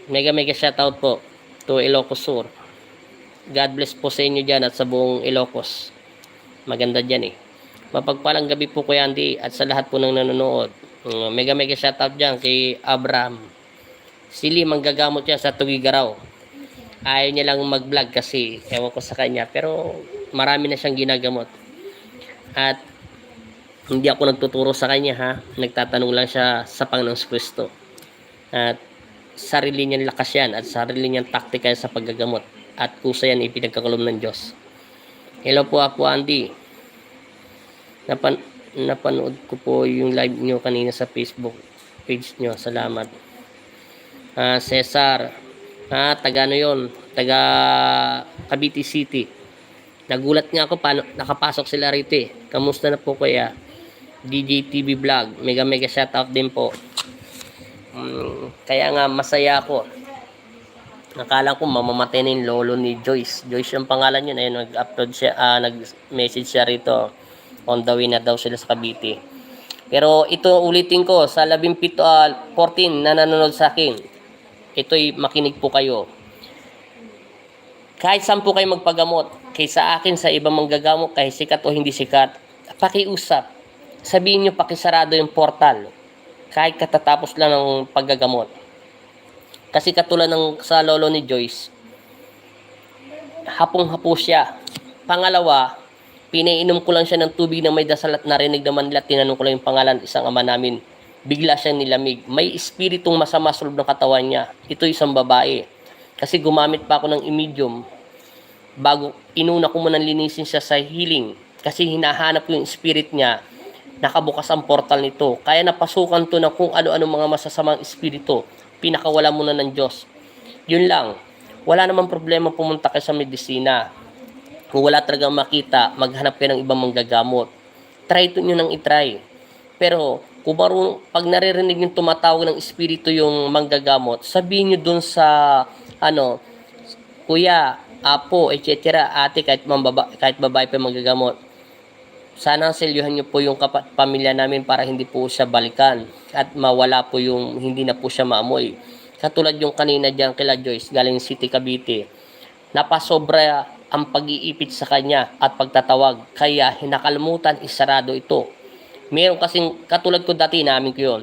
Mega shoutout po to Ilocos Sur. God bless po sa inyo dyan at sa buong Ilocos. Maganda dyan eh. Mapagpalang gabi po Kuya Andy at sa lahat po ng nanonood. Mega shoutout dyan kay Abraham. Sili, manggagamot siya sa Tugigaraw. Ayaw niya lang mag-vlog kasi ewan ko sa kanya. Pero marami na siyang ginagamot. At hindi ako nagtuturo sa kanya ha. Nagtatanong lang siya sa Panginoong Kristo. At sarili niyang lakas yan at sarili niyang taktika sa paggagamot. At kusa yan ipinagkakaloob ng Diyos. Hello po Apo Andy. Napanood ko po yung live niyo kanina sa Facebook page niyo. Salamat. Cesar. Taga ano yun? Taga Cavite City. Nagulat nga ako paano nakapasok sila rito eh. Kamusta na po kuya? DJ TV Vlog. Mega shoutout din po. Kaya nga masaya ako. Nakala ko mamamatay na yung lolo ni Joyce. Joyce yung pangalan yun. Ayun, nag-upload siya, nag-message siya rito. On the way na daw sila sa Cavite. Pero ito ulitin ko, sa 14 na nanonood sa akin, ito'y makinig po kayo. Kahit saan po kayo magpagamot, kaysa akin sa ibang manggagamot, kahit sikat o hindi sikat, pakiusap. Sabihin nyo pakisarado yung portal. Kahit katatapos lang ng paggagamot. Kasi katulad ng sa lolo ni Joyce, hapong-hapo siya. Pangalawa, pinainom ko lang siya ng tubig na may dasal at narinig naman nila, tinanong ko lang yung pangalan, isang ama namin. Bigla siyang nilamig. May espiritong masama sa loob ng katawan niya. Ito isang babae. Kasi gumamit pa ako ng imedium bago inuna ko muna linisin siya sa healing. Kasi hinahanap ko yung spirit niya. Nakabukas ang portal nito. Kaya napasukan to na kung ano-ano mga masasamang espiritu. Pinakawala muna ng Diyos. Yun lang. Wala namang problema pumunta kayo sa medisina. Kung wala talagang makita, maghanap kayo ng ibang manggagamot. Try to nyo nang itry. Pero kung pag naririnig yung tumatawag ng espiritu yung manggagamot, sabihin nyo dun sa kuya, apo, etc. ate, kahit babae pa manggagamot. Sana selyuhan niyo po yung pamilya namin para hindi po siya balikan at mawala po yung hindi na po siya maamoy. Katulad yung kanina diyan kila Joyce galing City Cavite. Napasobra ang pag-iipit sa kanya at pagtatawag kaya hinakalimutan isarado ito. Meron kasing katulad ko dati namin ko yun.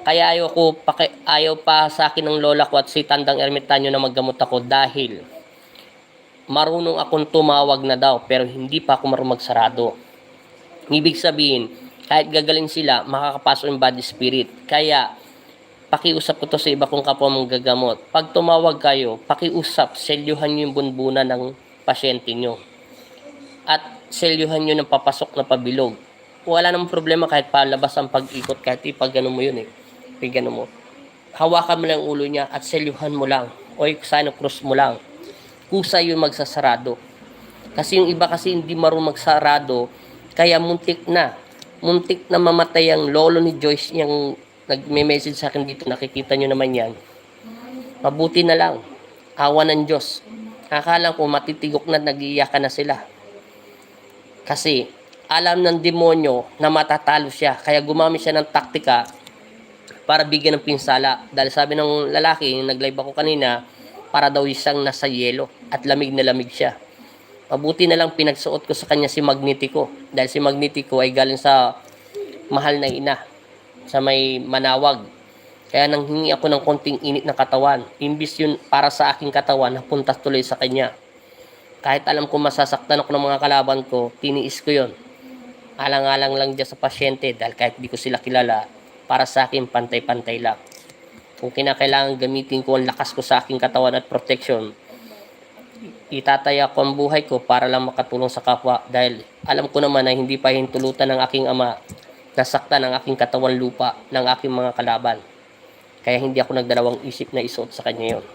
Kaya ayaw pa sa akin ng lola ko at si Tandang Ermitanyo na maggamot ako dahil marunong akong tumawag na daw pero hindi pa ako marunong magsarado. Ibig sabihin, kahit gagaling sila, makakapasok yung body spirit. Kaya, pakiusap ko to sa iba kong kapwa mong gagamot. Pag tumawag kayo, pakiusap, selyuhan nyo yung bunbunan ng pasyente nyo. At selyuhan nyo ng papasok na pabilog. Wala namang problema kahit palabas ang pag-ikot, kahit ipagano mo yun Ipagano mo. Hawakan mo lang ulo niya at selyuhan mo lang. O sign of cross mo lang. Kusa yun magsasarado. Kasi yung iba kasi hindi marunong magsarado, kaya muntik na mamatay ang lolo ni Joyce, yung nagme-message sa akin dito, nakikita nyo naman yan. Mabuti na lang, awa ng Diyos. Akala ko matitigok na, nag-iiyakan na sila. Kasi alam ng demonyo na matatalo siya, kaya gumamit siya ng taktika para bigyan ng pinsala. Dahil sabi ng lalaki, nag-live ako kanina, para daw isang nasa yelo at lamig na lamig siya. Mabuti na lang pinagsuot ko sa kanya si Magnetico, dahil si Magnetico ay galing sa mahal na ina sa may Manawag. Kaya nanghingi ako ng konting init na katawan. Imbis yun para sa aking katawan, napunta tuloy sa kanya. Kahit alam ko masasaktan ako ng mga kalaban ko, tiniis ko yun. Alang-alang lang dyan sa pasyente, dahil kahit di ko sila kilala, para sa akin pantay-pantay lang. Kung kinakailangan gamitin ko ang lakas ko sa aking katawan at protection, itataya ko ang buhay ko para lang makatulong sa kapwa, dahil alam ko naman na hindi pa hintulutan ng aking ama nasaktan ang aking katawan lupa ng aking mga kalaban. Kaya hindi ako nagdalawang isip na isuot sa kanya yon.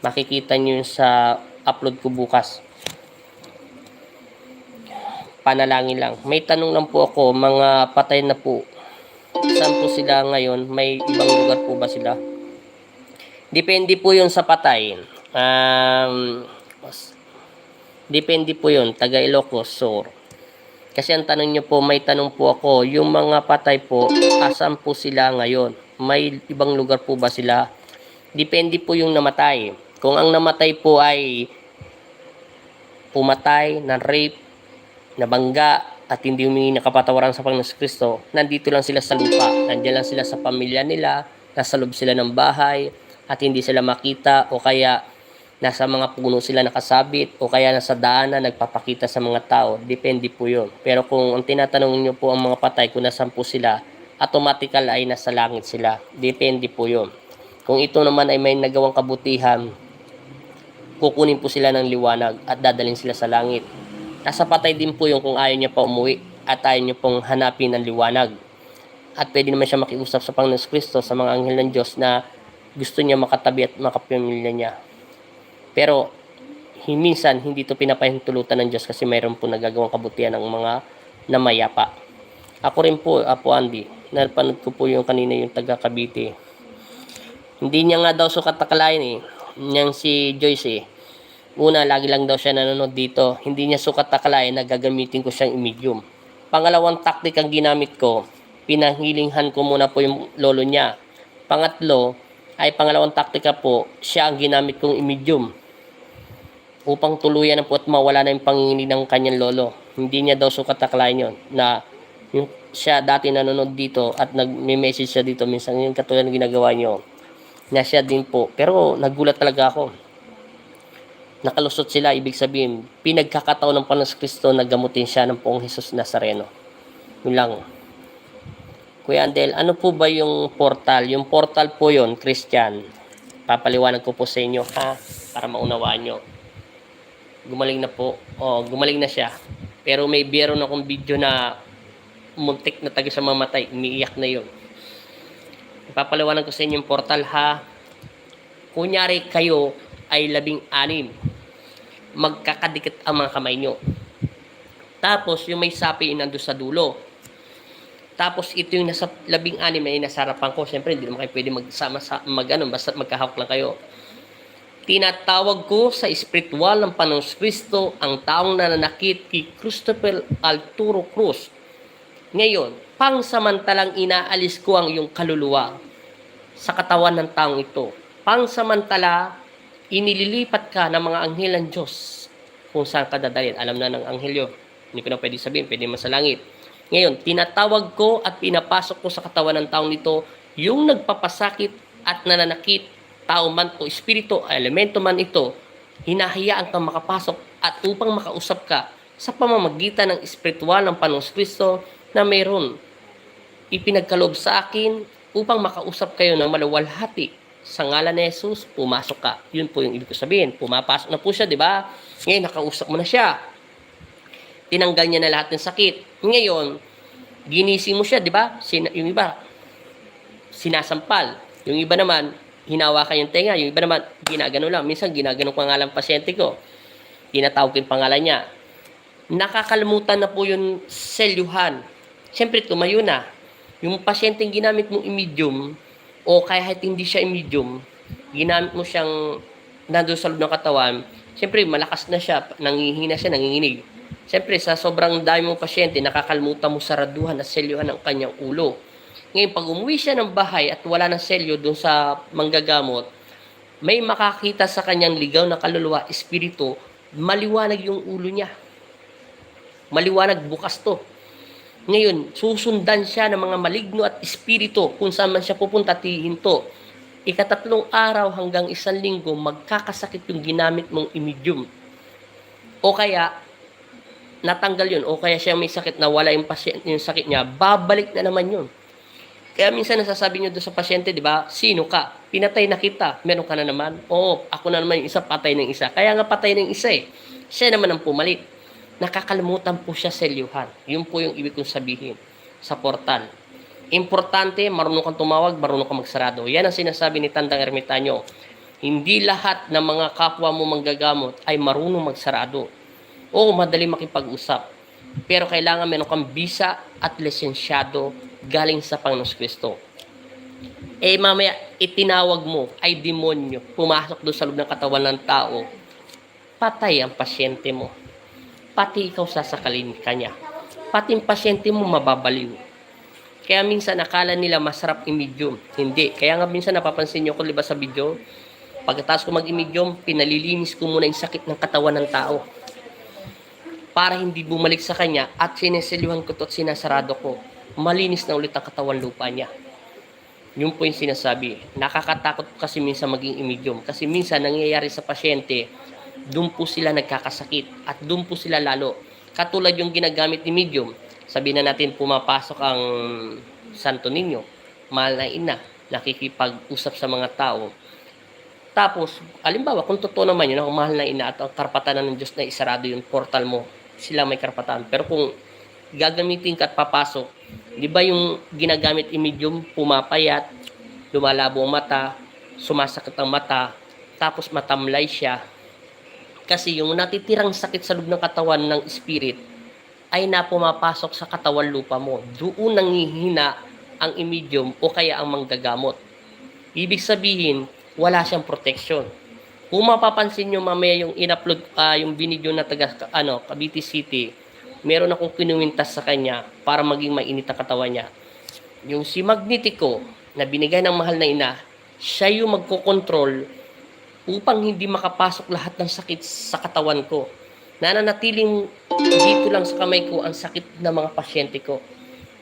Makikita nyo yun sa upload ko bukas. Panalangin lang. May tanong lang po ako, mga patay na po, saan po sila ngayon? May ibang lugar po ba sila? Depende po yun sa patay. Depende po yun, taga Ilocos Sur. Kasi ang tanong nyo po, may tanong po ako, yung mga patay po, asan po sila ngayon? May ibang lugar po ba sila? Depende po yung namatay. Kung ang namatay po ay pumatay, na-rape, nabangga, at hindi humingi ng kapatawaran sa Panginoon Kristo, nandito lang sila sa lupa. Nandiyan lang sila sa pamilya nila, nasa loob sila ng bahay, at hindi sila makita, o kaya nasa mga puno sila nakasabit, o kaya nasa daanan nagpapakita sa mga tao. Depende po yun. Pero kung ang tinatanong nyo po ang mga patay, kung nasan po sila, automatical ay nasa langit sila. Depende po yun. Kung ito naman ay may nagawang kabutihan, kukunin po sila ng liwanag at dadalhin sila sa langit. Nasa patay din po yung kung ayaw niya pa umuwi at ayaw niya pong hanapin ng liwanag. At pwede naman siya makiusap sa Panginoon Kristo, sa mga anghel ng Diyos na gusto niya makatabi at makapamilya niya. Pero minsan hindi ito pinapahintulutan ng Diyos kasi mayroon po nagagawang kabutihan ng mga namayapa. Ako rin po, Apo Andy, napanood ko po yung kanina yung taga Cavite. Hindi niya nga daw sukat akalain niyang si Joyce Una, lagi lang daw siya nanonood dito. Hindi niya sukat akalain na gagamitin ko siyang i-medium. Pangalawang taktik ang ginamit ko, pinahilinghan ko muna po yung lolo niya. Pangatlo, ay pangalawang taktika po, siya ang ginamit kong i-medium upang tuluyan na po at mawala na yung panginginig ng kanyang lolo. Hindi niya daw sukat akalain yun, na yung siya dati nanonood dito at nag-message siya dito, minsan yung katulad ng ginagawa niyo, na siya din po. Pero nagulat talaga ako. Nakalusot sila, ibig sabihin, pinagkakataon ng Panginoon Kristo na gamutin siya ng Poong Jesus Nazareno. Yun lang. Kuya Andel, ano po ba yung portal? Yung portal po yon, Christian. Papaliwanag ko po sa inyo, ha? Para maunawaan nyo. Gumaling na po. Gumaling na siya. Pero may biro na akong video na muntik na taga sa mamatay. Umiiyak na yun. Papaliwanag ko sa inyo yung portal, ha? Kunyari kayo ay 16. Magkakadikit ang mga kamay nyo. Tapos, yung may sapi nando sa dulo. Tapos, ito yung nasa 16 ay nasa harapan ko. Siyempre, hindi naman kayo pwede magsama basta magkahawak lang kayo. Tinatawag ko sa espiritual ng Panginoon Kristo ang taong nananakit kay Christopher Arturo Cruz. Ngayon, pangsamantalang inaalis ko ang iyong kaluluwa sa katawan ng taong ito. Pangsamantala, inililipat ka ng mga anghel ng Diyos kung saan ka dadalhin. Alam na ng anghel yun. Hindi ko na pwede sabihin, pwede man sa langit. Ngayon, tinatawag ko at pinapasok ko sa katawan ng taong nito yung nagpapasakit at nananakit, tao man o espiritu, elemento man ito, hinahayaan kang makapasok at upang makausap ka sa pamamagitan ng espiritual ng Panginoon Kristo na mayroon ipinagkaloob sa akin upang makausap kayo ng maluwalhati Sa ngalan ni Jesus, pumasok ka. Yun po yung ibig ko sabihin. Pumapasok na po siya, di ba? Ngayon, nakausap mo na siya. Tinanggal niya na lahat ng sakit. Ngayon, ginising mo siya, di ba? Yung iba, sinasampal. Yung iba naman, hinawakan yung tenga. Yung iba naman, ginagano lang. Minsan, ginagano ko nga lang pasyente ko. Tinatawag ko yung pangalan niya. Nakakalimutan na po yung selyuhan. Siyempre, tumayo na. Yung pasyenteng ginamit mong i-medium, o kahit hindi siya i-medium, ginamit mo siyang nandun sa loob ng katawan, siyempre, malakas na siya, nangihina siya, nanginginig. Siyempre, sa sobrang dami mong pasyente, nakakalimutan mo saraduhan at selyuhan ng kanyang ulo. Ngayon, pag umuwi siya ng bahay at wala ng selyo doon sa manggagamot, may makakita sa kanyang ligaw na kaluluwa, espiritu, maliwanag yung ulo niya. Maliwanag, bukas to. Ngayon, susundan siya ng mga maligno at espiritu kung saan man siya pupunta, tihinto. Ikatatlong araw hanggang 1 linggo, magkakasakit yung ginamit mong i-medium. O kaya, natanggal yun. O kaya siya may sakit na wala yung sakit niya, babalik na naman yun. Kaya minsan nasasabi niyo doon sa pasyente, di ba, sino ka? Pinatay na kita, meron ka na naman. Oo, ako na naman yung isa, patay ng isa. Kaya nga patay ng isa eh. Siya naman ang pumalit. Nakakalimutan po siya selyuhan. Yun po yung ibig kong sabihin sa portal. Importante, marunong kang tumawag, marunong kang magsarado. Yan ang sinasabi ni Tandang Ermitanyo. Hindi lahat ng mga kapwa mo manggagamot ay marunong magsarado. Oo, madali makipag-usap. Pero kailangan meron kang bisa at lisensyado galing sa Panginoong Kristo. Eh mamaya, itinawag mo ay demonyo, pumasok doon sa loob ng katawan ng tao, patay ang pasyente mo. Pati ikaw sasakalin ka niya. Pati yung pasyente mo mababaliw. Kaya minsan akala nila masarap i-medium. Hindi. Kaya nga minsan napapansin nyo ko, diba sa video, pagkatapos ko mag-i-medium, pinalilinis ko muna yung sakit ng katawan ng tao. Para hindi bumalik sa kanya at sineselyuhan ko to at sinasarado ko, malinis na ulit ang katawan lupa niya. Yun po yung sinasabi. Nakakatakot kasi minsan maging i-medium. Kasi minsan nangyayari sa pasyente, doon po sila nagkakasakit at doon po sila lalo. Katulad yung ginagamit ni medium, sabihin na natin pumapasok ang Santo Niño, mahal na ina, nakikipag-usap sa mga tao. Tapos, alimbawa, kung totoo naman yun, ang mahal na ina at ang karapatan ng Diyos na isarado yung portal mo, sila may karapatan. Pero kung gagamitin ka at papasok, di ba yung ginagamit ni medium, pumapayat, lumalabo ang mata, sumasakit ang mata, tapos matamlay siya. Kasi yung natitirang sakit sa loob ng katawan ng spirit ay na pumapasok sa katawan lupa mo. Doon nanghihina ang medium o kaya ang manggagamot. Ibig sabihin, wala siyang protection. Kung mapapansin nyo mamaya yung in-upload, yung binidyo na taga Cavite City, meron akong kinuwintas sa kanya para maging mainit ang katawan niya. Yung si Magnetico na binigay ng mahal na ina, siya yung magkokontrol upang hindi makapasok lahat ng sakit sa katawan ko. Nananatiling dito lang sa kamay ko ang sakit ng mga pasyente ko.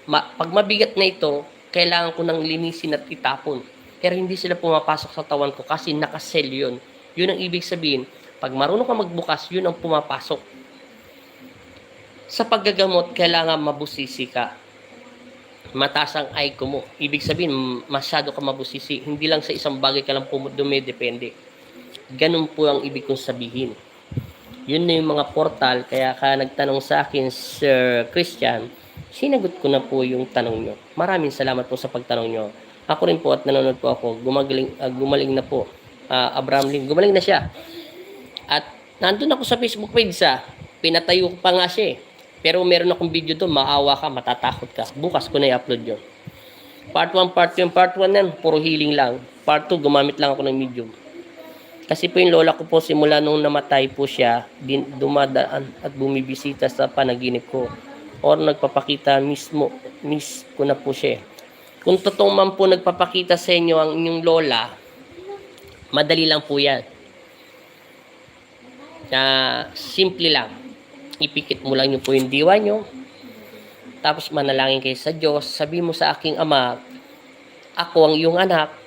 Pag mabigat na ito, kailangan ko nang linisin at itapon. Pero hindi sila pumapasok sa katawan ko kasi nakasel yun. Yun ang ibig sabihin. Pag marunong ka magbukas, yun ang pumapasok. Sa paggagamot, kailangan mabusisi ka. Mataas ang IQ mo. Ibig sabihin, masyado ka mabusisi. Hindi lang sa isang bagay ka lang dumidepende. Ganun po ang ibig kong sabihin. Yun na yung mga portal. Kaya ka nagtanong sa akin, Sir Christian, sinagot ko na po yung tanong nyo. Maraming salamat po sa pagtanong nyo. Ako rin po at nanonood po ako. Gumaling na po. Abraham Lim, gumaling na siya. At nandun ako sa Facebook page pinatayo ko pa nga siya eh. Pero meron akong video doon, maawa ka, matatakot ka. Bukas ko na i-upload yun. Part 1, part 2, part 1 yan, puro healing lang. Part 2, gumamit lang ako ng medium. Kasi po yung lola ko po, simula nung namatay po siya, dumadaan at bumibisita sa panaginip ko. Or nagpapakita mismo, miss ko na po siya. Kung totoo man po nagpapakita sa inyo ang inyong lola, madali lang po yan. Simple lang. Ipikit mo lang po yung diwa nyo. Tapos manalangin kayo sa Diyos. Sabi mo sa aking ama, ako ang iyong anak.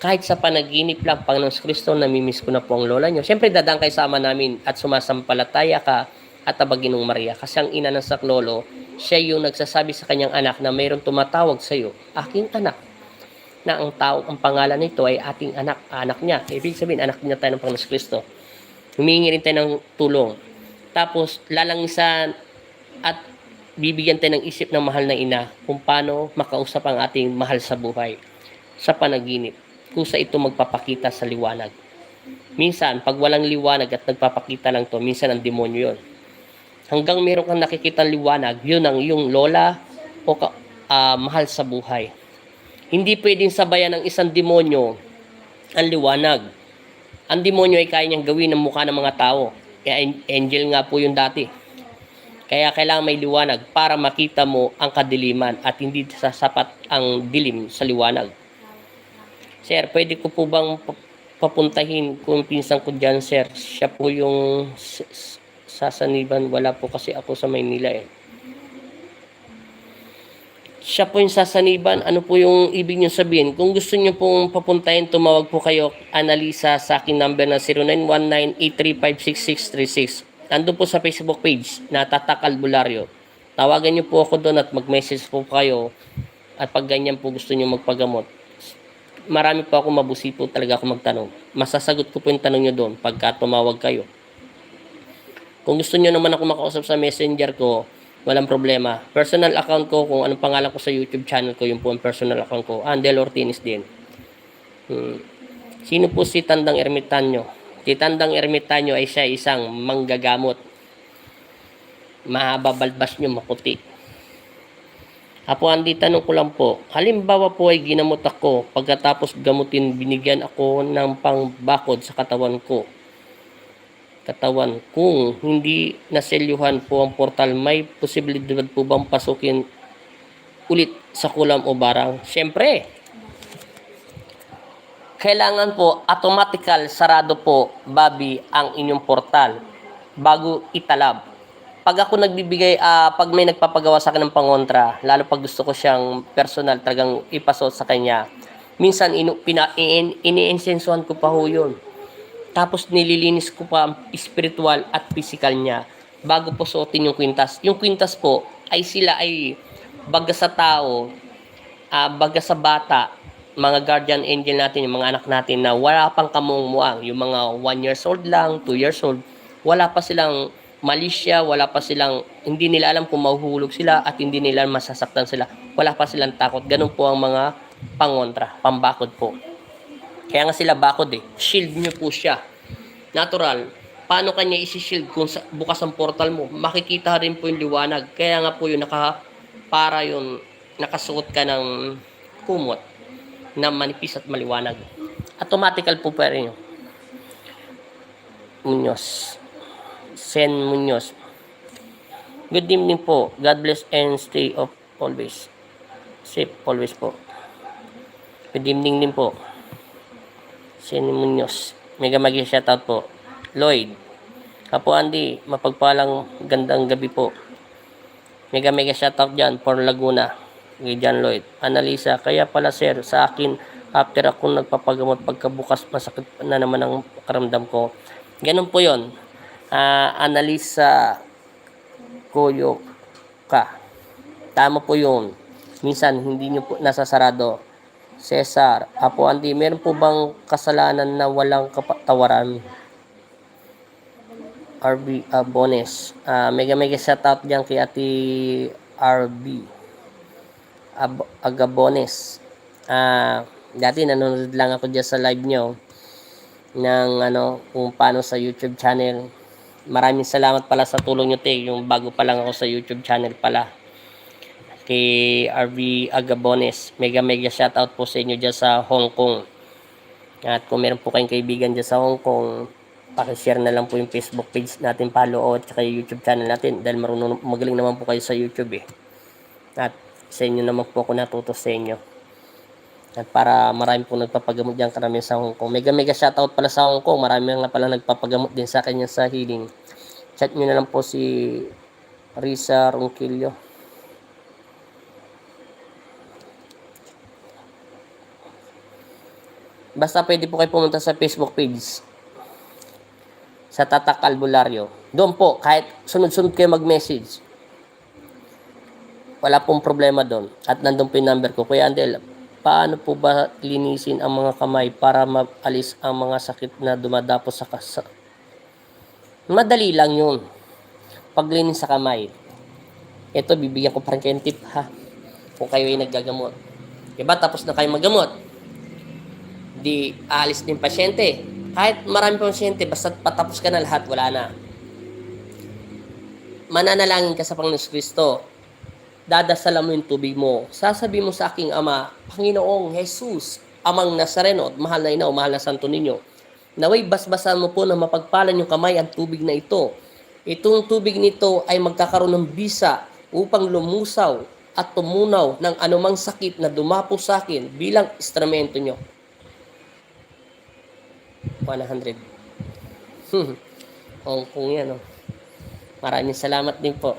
Kahit sa panaginip lang, Panginoong Kristo, namimiss ko na po ang lola nyo. Siyempre, dadang kayo sa ama namin at sumasampalataya ka at Tabaginong Maria. Kasi ang ina ng saklolo, siya yung nagsasabi sa kanyang anak na mayroong tumatawag sa iyo, aking anak. na ang tao, ang pangalan nito ay ating anak niya. Ibig sabihin, anak niya tayo ng Panginoon Kristo. Humingi rin tayo ng tulong. Tapos, lalangisan at bibigyan tayo ng isip ng mahal na ina kung paano makausap ang ating mahal sa buhay sa panaginip. Kusa ito magpapakita sa liwanag. Minsan, pag walang liwanag at nagpapakita lang to, minsan ang demonyo yun. Hanggang meron kang nakikita liwanag, yun ang yung lola o mahal sa buhay. Hindi pwedeng sabayan ng isang demonyo ang liwanag. Ang demonyo ay kaya niyang gawin ng mukha ng mga tao. Kaya angel nga po yung dati. Kaya kailangan may liwanag para makita mo ang kadiliman at hindi sasapat ang dilim sa liwanag. Sir, pwede ko po bang papuntahin kung pinsan ko dyan, sir? Siya po yung sasaniban. Wala po kasi ako sa Maynila eh. Siya po yung sasaniban. Ano po yung ibig niyo sabihin? Kung gusto niyo pong papuntahin, tumawag po kayo, Analisa, sa aking number na 0919-835-6636. Nandun po sa Facebook page na Tatak Albularyo. Tawagan niyo po ako doon at mag-message po kayo. At pag ganyan po gusto niyo magpagamot, marami po ako mabusipo talaga ako magtanong. Masasagot ko po yung tanong niyo doon pagka tumawag kayo. Kung gusto niyo naman ako makausap sa messenger ko, walang problema. Personal account ko, kung anong pangalan ko sa YouTube channel ko, yung po ang personal account ko. Andel Ortinis din. Sino po si Tandang Ermitanyo? Si Tandang Ermitanyo ay siya isang manggagamot. Mahaba balbas nyo, maputi. Apo Andy, tanong ko lang po. Halimbawa po ay ginamot ako. Pagkatapos gamutin, binigyan ako ng pangbakod sa katawan ko. Kung hindi naselyuhan po ang portal, may posibilidad po bang pasukin ulit sa kulam o barang? Siyempre, kailangan po automatical sarado po, Bobby, ang inyong portal bago italab. Pag ako nagbibigay, pag may nagpapagawa sa akin ng pangontra, lalo pag gusto ko siyang personal talagang ipasot sa kanya, minsan ini-insensuhan ko pa ho yun. Tapos nililinis ko pa ang spiritual at physical niya bago po suotin yung kwintas. Yung kwintas po ay sila ay baga sa tao, baga sa bata, mga guardian angel natin, yung mga anak natin na wala pang kamungmuang, yung mga 1 years old lang, 2 years old, wala pa silang malisya, wala pa silang, hindi nila alam kung mahuhulog sila at hindi nila masasaktan sila, wala pa silang takot. Ganun po ang mga pangontra, pambakod po. Kaya nga sila bakod eh. Shield nyo po siya. Natural. Paano kanya isi-shield kung bukas ang portal mo? Makikita rin po yung liwanag. Kaya nga po yung para yung nakasuot ka ng kumot na manipis at maliwanag. Automatical po pa rin yun. Munoz. Sen Munoz. Good evening po. God bless and stay up always. Safe always po. Good evening din po. Sen Munoz. Mega shoutout po. Lloyd. Apo Andy, mapagpalang gandang gabi po. Mega shoutout dyan for Laguna. Kay John Lloyd. Analisa, kaya pala sir, sa akin, after ako nagpapagamot, pagkabukas masakit na naman ang karamdam ko. Ganun po yun. Analisa Koyo ka. Tama po yun. Minsan, hindi nyo po nasasarado. Cesar, Apo Andy, meron po bang kasalanan na walang kapatawaran? RB Bones. Mega shoutout dyan kay Ate RB Agabones. Dati nanonood lang ako dyan sa live nyo ng kung paano sa YouTube channel. Maraming salamat pala sa tulong nyo, te. Yung bago pa lang ako sa YouTube channel pala. Kay RV Agabones. Mega shoutout po sa inyo dyan sa Hong Kong. At kung meron po kayong kaibigan dyan sa Hong Kong, pakishare na lang po yung Facebook page natin, follow at saka yung YouTube channel natin dahil magaling naman po kayo sa YouTube eh. At sa inyo naman po ako natuto sa inyo. At para marami po nagpapagamot dyan karamihan sa Hong Kong. Mega shoutout pala sa Hong Kong. Marami nga pala nagpapagamot din sa akin sa healing. Chat nyo na lang po si Risa Ronquillo. Basta pwede po kayo pumunta sa Facebook page sa Tatak Albularyo. Doon po, kahit sunod-sunod kayo mag-message, wala pong problema doon. At nandun po yung number ko. Kuya Andel, Paano po ba linisin ang mga kamay para maalis ang mga sakit na dumadapo sa kasa? Madali lang yun. Paglinis sa kamay. Ito, bibigyan ko pa rin kayong tip ha. Kung kayo ay naggagamot. Diba? Tapos na kayo maggamot. Di aalis din pasyente. Kahit marami pang pasyente, basta patapos ka na lahat, wala na. Mananalangin ka sa Panginoon Kristo. Dadasalan mo yung tubig mo. Sasabi mo sa aking Ama, Panginoong Jesus, Amang Nazareno, mahal na ina o mahal na santo ninyo, naway basbasan mo po na mapagpalan yung kamay ang tubig na ito. Itong tubig nito ay magkakaroon ng bisa upang lumusaw at tumunaw ng anumang sakit na dumapo sa akin bilang instrumento nyo. 100. Kung yan, oh. Maraming salamat din po.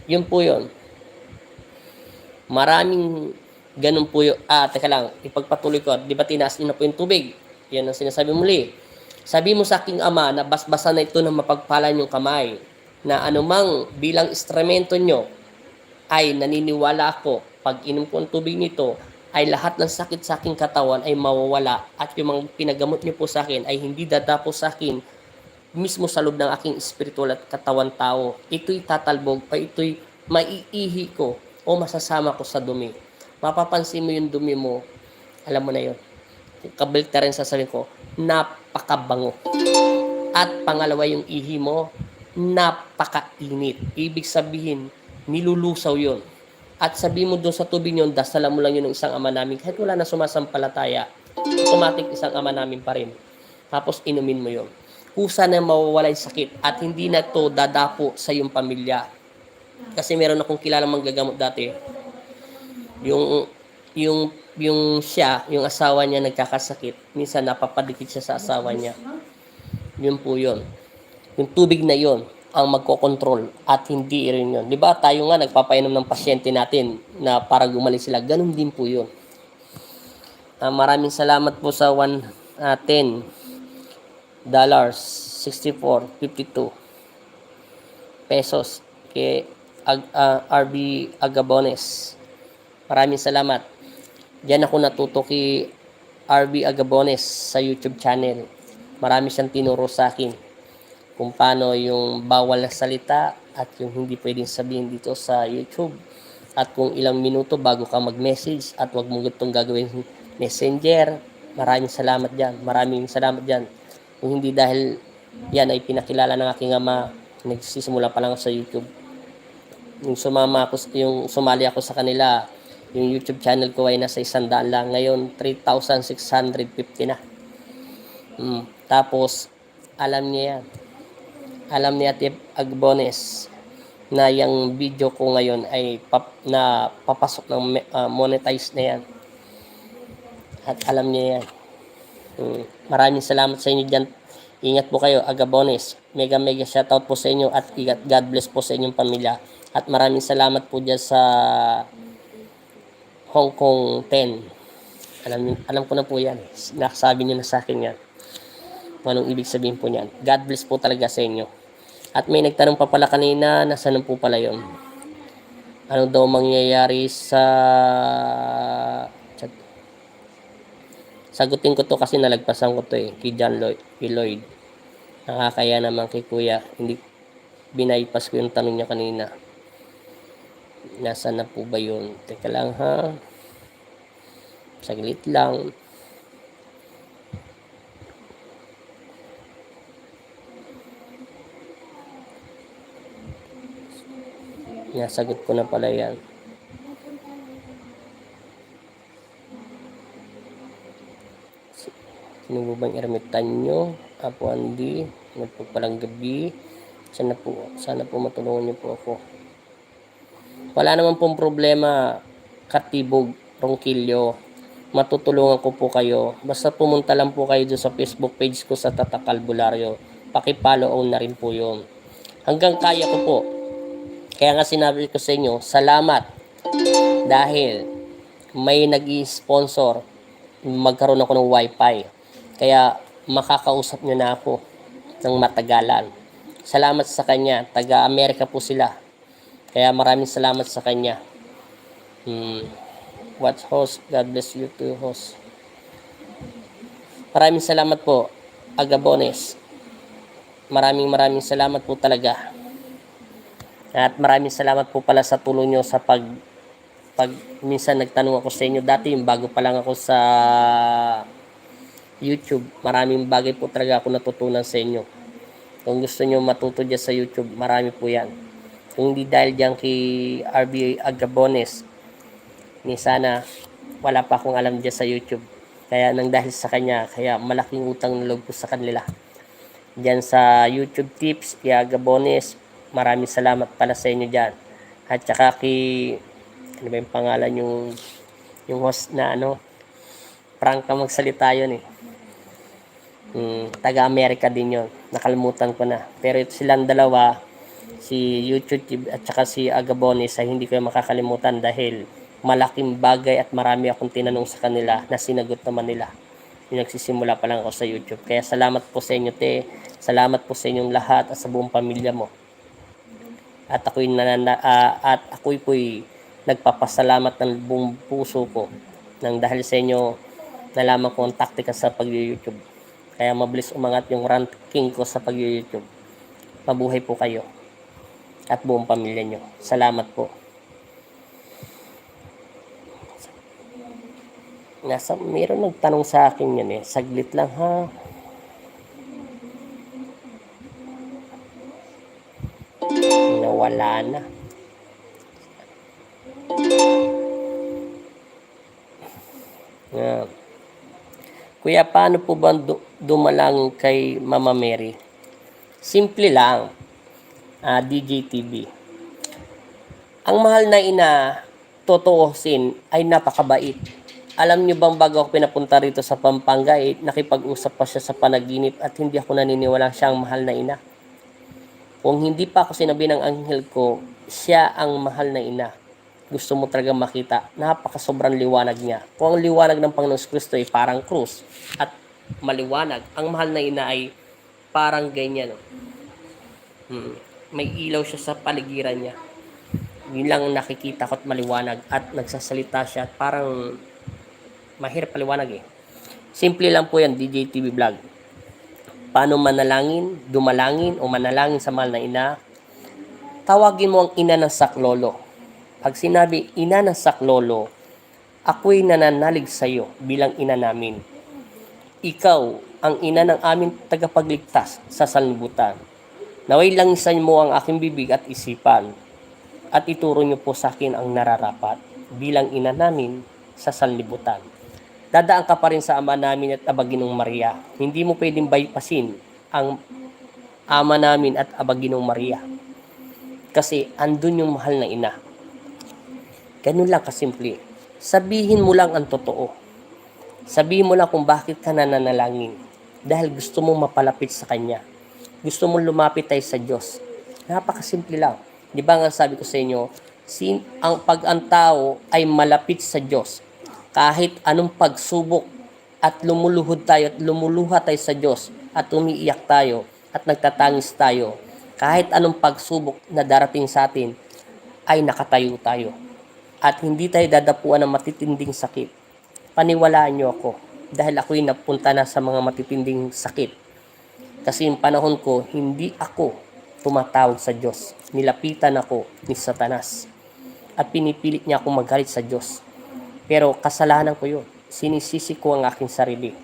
Yun po yun. Maraming ganun po yun. Teka lang, ipagpatuloy ko. Di ba tinaas nyo na po yung tubig? Yan ang sinasabi muli. Sabi mo sa aking Ama na basbasan na ito na mapagpalan yung kamay, na anumang bilang instrumento nyo ay naniniwala ako, pag inom ko ang tubig nito, ay lahat ng sakit sa aking katawan ay mawawala at yung mga pinagamot niyo po sa akin ay hindi dadapo sa akin mismo sa loob ng aking espiritual at katawan tao. Ito'y tatalbog o ito'y maiihi ko o masasama ko sa dumi. Mapapansin mo yung dumi mo, alam mo na yun. Kabalik na rin sasabihin ko, napakabango. At pangalawa yung ihi mo, napakainit. Ibig sabihin, nilulusaw yun. At sabi mo doon sa tubig yun, dasalan mo lang yun ng isang Ama namin. Kahit wala na sumasampalataya, automatic isang Ama namin pa rin. Tapos inumin mo yun. Kusa na mawawala yung sakit at hindi na to dadapo sa iyong pamilya. Kasi meron akong kilalang manggagamot dati. Yung siya, yung asawa niya nagkakasakit, minsan napapadikit siya sa asawa niya. Yun po yun. Yung tubig na yun ang magkokontrol at hindi rin yun. Di ba tayo nga nagpapainom ng pasyente natin na para gumaling sila. Ganun din po yun. Maraming salamat po sa 10 dollars 64.52 pesos kay RB Agabones. Maraming salamat. Diyan ako natuto kay RB Agabones sa YouTube channel. Marami siyang tinuro sa akin kung paano yung bawal na salita at yung hindi pwedeng sabihin dito sa YouTube at kung ilang minuto bago ka mag-message at wag mo gustong gagawin messenger. Maraming salamat diyan. Maraming salamat diyan. Kung hindi dahil yan ay pinakilala ng aking Ama, nagsisimula pa lang ako sa YouTube. Yung sumali ako sa kanila, yung YouTube channel ko ay nasa 100 lang. Ngayon, 3,650 na. Tapos, alam niya yan. Alam niya Ate Agbones na yung video ko ngayon ay papasok ng monetize na yan. At alam niya yan. Maraming salamat sa inyo dyan. Ingat po kayo, Agabones. Mega shoutout po sa inyo at God bless po sa inyong pamilya. At maraming salamat po dyan sa Hong Kong 10. Alam ko na po yan. Nakasabi nyo na sa akin yan. Anong ibig sabihin po niyan. God bless po talaga sa inyo. At may nagtanong pa pala kanina, nasaan po pala yon? Ano daw mangyayari sa chat? Sagutin ko to kasi nalagpasan ko to kay John Lloyd. Nakakaya naman kay Kuya. Hindi binaypas ko yung tanong niya kanina. Nasaan na po ba yun? Teka lang ha. Saglit lang. Nasagot ko na pala yan. Sino mo bang ermitan nyo? Apo Andy, nagpagpalang gabi. Sana po matulungan niyo po ako. Wala naman pong problema, Katibog, Ronquillo. Matutulungan ko po kayo. Basta pumunta lang po kayo doon sa Facebook page ko sa Tatak Albularyo. Pakipollow na rin po yun. Hanggang kaya ko po. Kaya nga sinabi ko sa inyo, salamat. Dahil may nag-i-sponsor, magkaroon ako ng wifi. Kaya makakausap nyo na ako ng matagalan. Salamat sa kanya. Taga-Amerika po sila. Kaya maraming salamat sa kanya. Watch host. God bless you too, host. Maraming salamat po, Agabones. Maraming salamat po talaga. At maraming salamat po pala sa tulong nyo sa pag minsan nagtanong ako sa inyo dati, yung bago pa lang ako sa YouTube, maraming bagay po talaga ako natutunan sa inyo. Kung gusto nyo matuto dyan sa YouTube, marami po yan. Kung hindi dahil dyan kay RBA Agabones, ni sana wala pa akong alam dyan sa YouTube. Kaya nang dahil sa kanya, kaya malaking utang na loob ko sa kanila. Dyan sa YouTube tips, kay Agabones, maraming salamat pala sa inyo dyan. At saka kay, ano ba yung pangalan yung host na Frank ka magsalita yun eh. Taga-Amerika din yun. Nakalimutan ko na. Pero ito silang dalawa, si YouTube at saka si Agabones, ay hindi ko makakalimutan dahil malaking bagay at marami akong tinanong sa kanila na sinagot naman nila. Yung nagsisimula pa lang ako sa YouTube. Kaya salamat po sa inyo, te. Salamat po sa inyong lahat at sa buong pamilya mo. At ako'y nagpapasalamat ng buong puso ko nang dahil sa inyo nalaman ko ang taktika sa pag-YouTube. Kaya mabilis umangat yung ranking ko sa pag-YouTube. Mabuhay po kayo at buong pamilya nyo. Salamat po. Mayroon nagtanong sa akin yan eh. Saglit lang ha. Nawala na. Kuya, paano po ba dumalangin kay Mama Mary? Simple lang. DJ TV. Ang mahal na ina, totoosin, ay napakabait. Alam niyo bang bago ako pinapunta rito sa Pampanga, nakipag-usap pa siya sa panaginip at hindi ako naniniwala siyang mahal na ina. Kung hindi pa ako sinabi ng anghel ko, siya ang mahal na ina. Gusto mo talaga makita, napakasobrang liwanag niya. Kung ang liwanag ng Panginoon Kristo ay parang krus at maliwanag, ang mahal na ina ay parang ganyan. May ilaw siya sa paligiran niya. Yun lang ang nakikita ko at maliwanag at nagsasalita siya at parang mahirap paliwanag eh. Simple lang po yan, DJ TV Vlog. Paano manalangin, dumalangin o manalangin sa mahal na ina? Tawagin mo ang ina ng saklolo. Pag sinabi ina ng saklolo, ako'y nananalig sa iyo bilang ina namin. Ikaw ang ina ng aming tagapagligtas sa sanlibutan. Naway langisan mo ang aking bibig at isipan at ituro niyo po sa akin ang nararapat bilang ina namin sa sanlibutan. Dadaan ka pa rin sa ama namin at Abaginong Maria. Hindi mo pwedeng bypassin ang ama namin at Abaginong Maria. Kasi andun yung mahal na ina. Ganun lang kasimple. Sabihin mo lang ang totoo. Sabihin mo lang kung bakit ka nananalangin. Dahil gusto mong mapalapit sa Kanya. Gusto mong lumapit tayo sa Diyos. Napakasimple lang. Di ba nga sabi ko sa inyo, pag ang tao ay malapit sa Diyos, kahit anong pagsubok at lumuluhod tayo at lumuluha tayo sa Diyos at umiiyak tayo at nagtatangis tayo, kahit anong pagsubok na darating sa atin ay nakatayo tayo at hindi tayo dadapuan ng matitinding sakit. Paniwalaan niyo ako dahil ako'y napunta na sa mga matitinding sakit. Kasi yung panahon ko, hindi ako tumatawag sa Diyos. Nilapitan ako ni Satanas at pinipilit niya akong magalit sa Diyos. Pero kasalanan ko yun. Sinisisi ko ang aking sarili.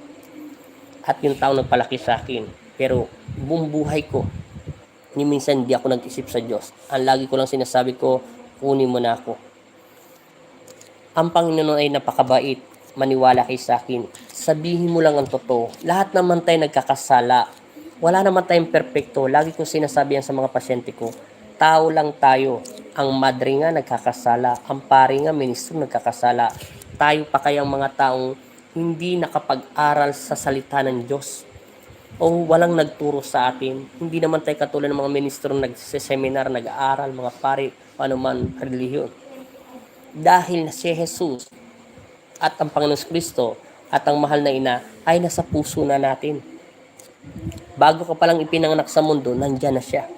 At yung tao nagpalaki sa akin. Pero buong buhay ko, ni minsan hindi ako nag-isip sa Diyos. Ang lagi ko lang sinasabi ko, kunin mo na ako. Ang Panginoon ay napakabait. Maniwala kay sa akin. Sabihin mo lang ang totoo. Lahat naman tayo nagkakasala. Wala naman tayong perpekto. Lagi ko sinasabi yan sa mga pasyente ko. Tao lang tayo. Ang madre nga nagkakasala. Ang pare nga ministro nagkakasala. Tayo pa kayang mga taong hindi nakapag-aral sa salita ng Diyos. O walang nagturo sa atin. Hindi naman tayo katulad ng mga ministro nagsiseminar, nag-aaral, mga pare, panuman relihiyon. Dahil na si Jesus at ang Panginoon Kristo at ang mahal na ina ay nasa puso na natin. Bago ka palang ipinanganak sa mundo, nandyan na siya.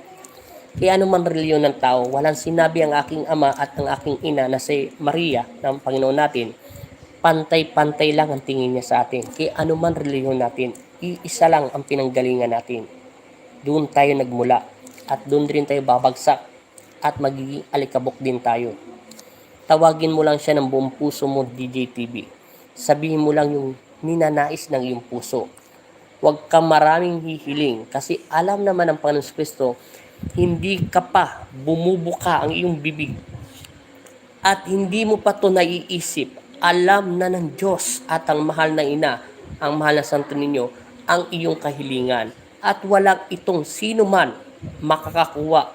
Kaya anuman reliyon ng tao, walang sinabi ang aking ama at ang aking ina na si Maria, ng Panginoon natin, pantay-pantay lang ang tingin niya sa atin. Kaya anuman reliyon natin, iisa lang ang pinanggalingan natin. Doon tayo nagmula at doon rin tayo babagsak at magiging alikabok din tayo. Tawagin mo lang siya ng buong puso mo, DJ TV. Sabihin mo lang yung ninanais ng iyong puso. Huwag ka maraming hihiling kasi alam naman ng Panginoon Kristo, hindi ka pa bumubuka ang iyong bibig at hindi mo pa ito naiisip. Alam na ng Diyos at ang mahal na ina, ang mahal na Santo Niño, ang iyong kahilingan. At walang itong sino man makakakuha.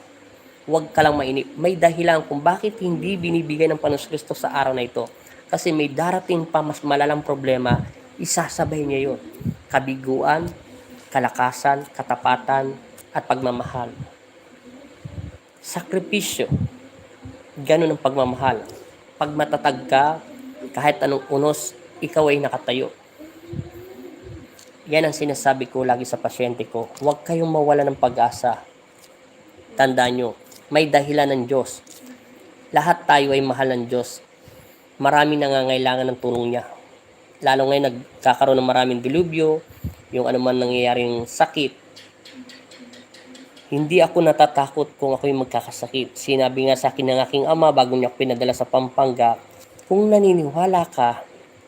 Huwag ka lang mainip. May dahilan kung bakit hindi binibigay ng Panginoon Kristo sa araw na ito. Kasi may darating pa mas malalang problema, isasabay niya yun. Kabiguan, kalakasan, katapatan, at pagmamahal. Sakripisyo. Ganun ang pagmamahal. Pag matatag ka, kahit anong unos, ikaw ay nakatayo. Yan ang sinasabi ko lagi sa pasyente ko. Huwag kayong mawala ng pag-asa. Tandaan nyo, may dahilan ng Diyos. Lahat tayo ay mahal ng Diyos. Maraming nangangailangan ng tulong niya. Lalo ngayon nagkakaroon ng maraming dilubyo, yung anuman nangyayaring sakit. Hindi ako natatakot kung ako'y magkakasakit. Sinabi nga sa akin ng aking ama bago niya ako pinadala sa Pampanga, kung naniniwala ka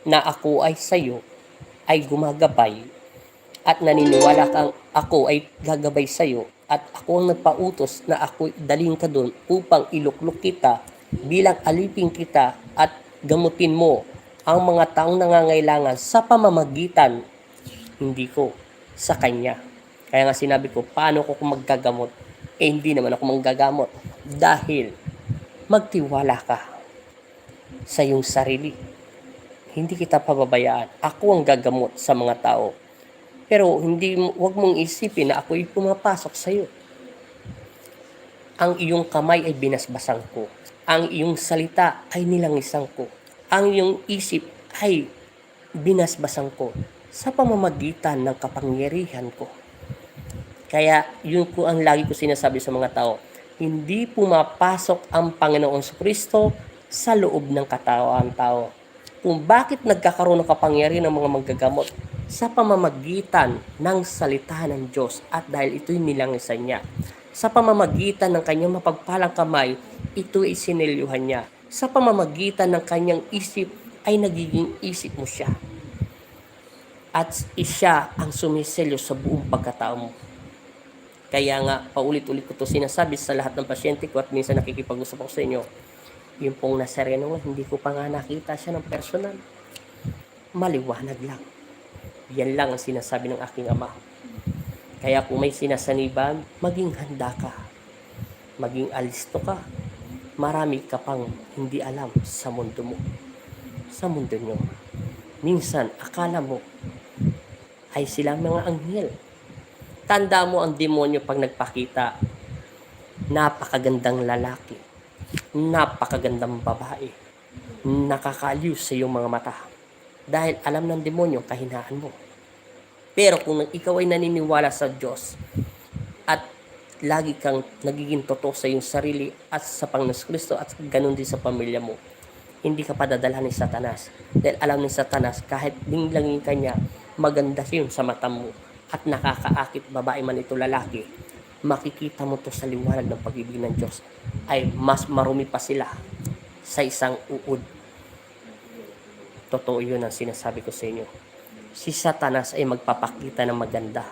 na ako ay sayo, ay gumagabay, at naniniwala kang ako ay gagabay sayo, at ako ang nagpautos na ako daling ka doon upang iluklok kita, bilang alipin kita, at gamutin mo ang mga taong nangangailangan sa pamamagitan, hindi ko, sa Kanya. Kaya nga sinabi ko, paano ko kung maggagamot? Hindi naman ako manggagamot. Dahil magtiwala ka sa iyong sarili. Hindi kita pababayaan. Ako ang gagamot sa mga tao. Pero huwag mong isipin na ako'y pumapasok sa iyo. Ang iyong kamay ay binasbasan ko. Ang iyong salita ay nilangisan ko. Ang iyong isip ay binasbasan ko sa pamamagitan ng kapangyarihan ko. Kaya yun po ang lagi ko sinasabi sa mga tao. Hindi pumapasok ang Panginoong Kristo sa loob ng katawan tao. Kung bakit nagkakaroon ng kapangyarihan ng mga manggagamot sa pamamagitan ng salita ng Diyos at dahil ito'y nilangisan niya. Sa pamamagitan ng kanyang mapagpalang kamay, ito'y sinelyuhan niya. Sa pamamagitan ng kanyang isip ay nagiging isip mo siya. At siya ang sumiselyo sa buong pagkatao mo. Kaya nga, paulit-ulit ko ito sinasabi sa lahat ng pasyente ko at minsan nakikipag-usap ako sa inyo. Yung pong Nazareno, hindi ko pa nga nakita siya ng personal. Maliwanag lang. Yan lang ang sinasabi ng aking ama. Kaya kung may sinasaniban, maging handa ka. Maging alisto ka. Marami ka pang hindi alam sa mundo mo. Sa mundo nyo. Minsan, akala mo ay silang mga anghel. Tanda mo ang demonyo pag nagpakita. Napakagandang lalaki. Napakagandang babae. Nakakaliw sa iyong mga mata. Dahil alam ng demonyo kahinaan mo. Pero kung ikaw ay naniniwala sa Diyos at lagi kang nagiging totoo sa iyong sarili at sa Panginoon Kristo at ganun din sa pamilya mo, hindi ka padadalhan ni Satanas. Dahil alam ni Satanas kahit dinglangin ka niya, maganda yun sa mata mo at nakakaakit babae man ito lalaki, makikita mo to sa liwanag ng pag-ibig ng Diyos ay mas marumi pa sila sa isang uod. Totoo yun ang sinasabi ko sa inyo. Si Satanas ay magpapakita ng maganda,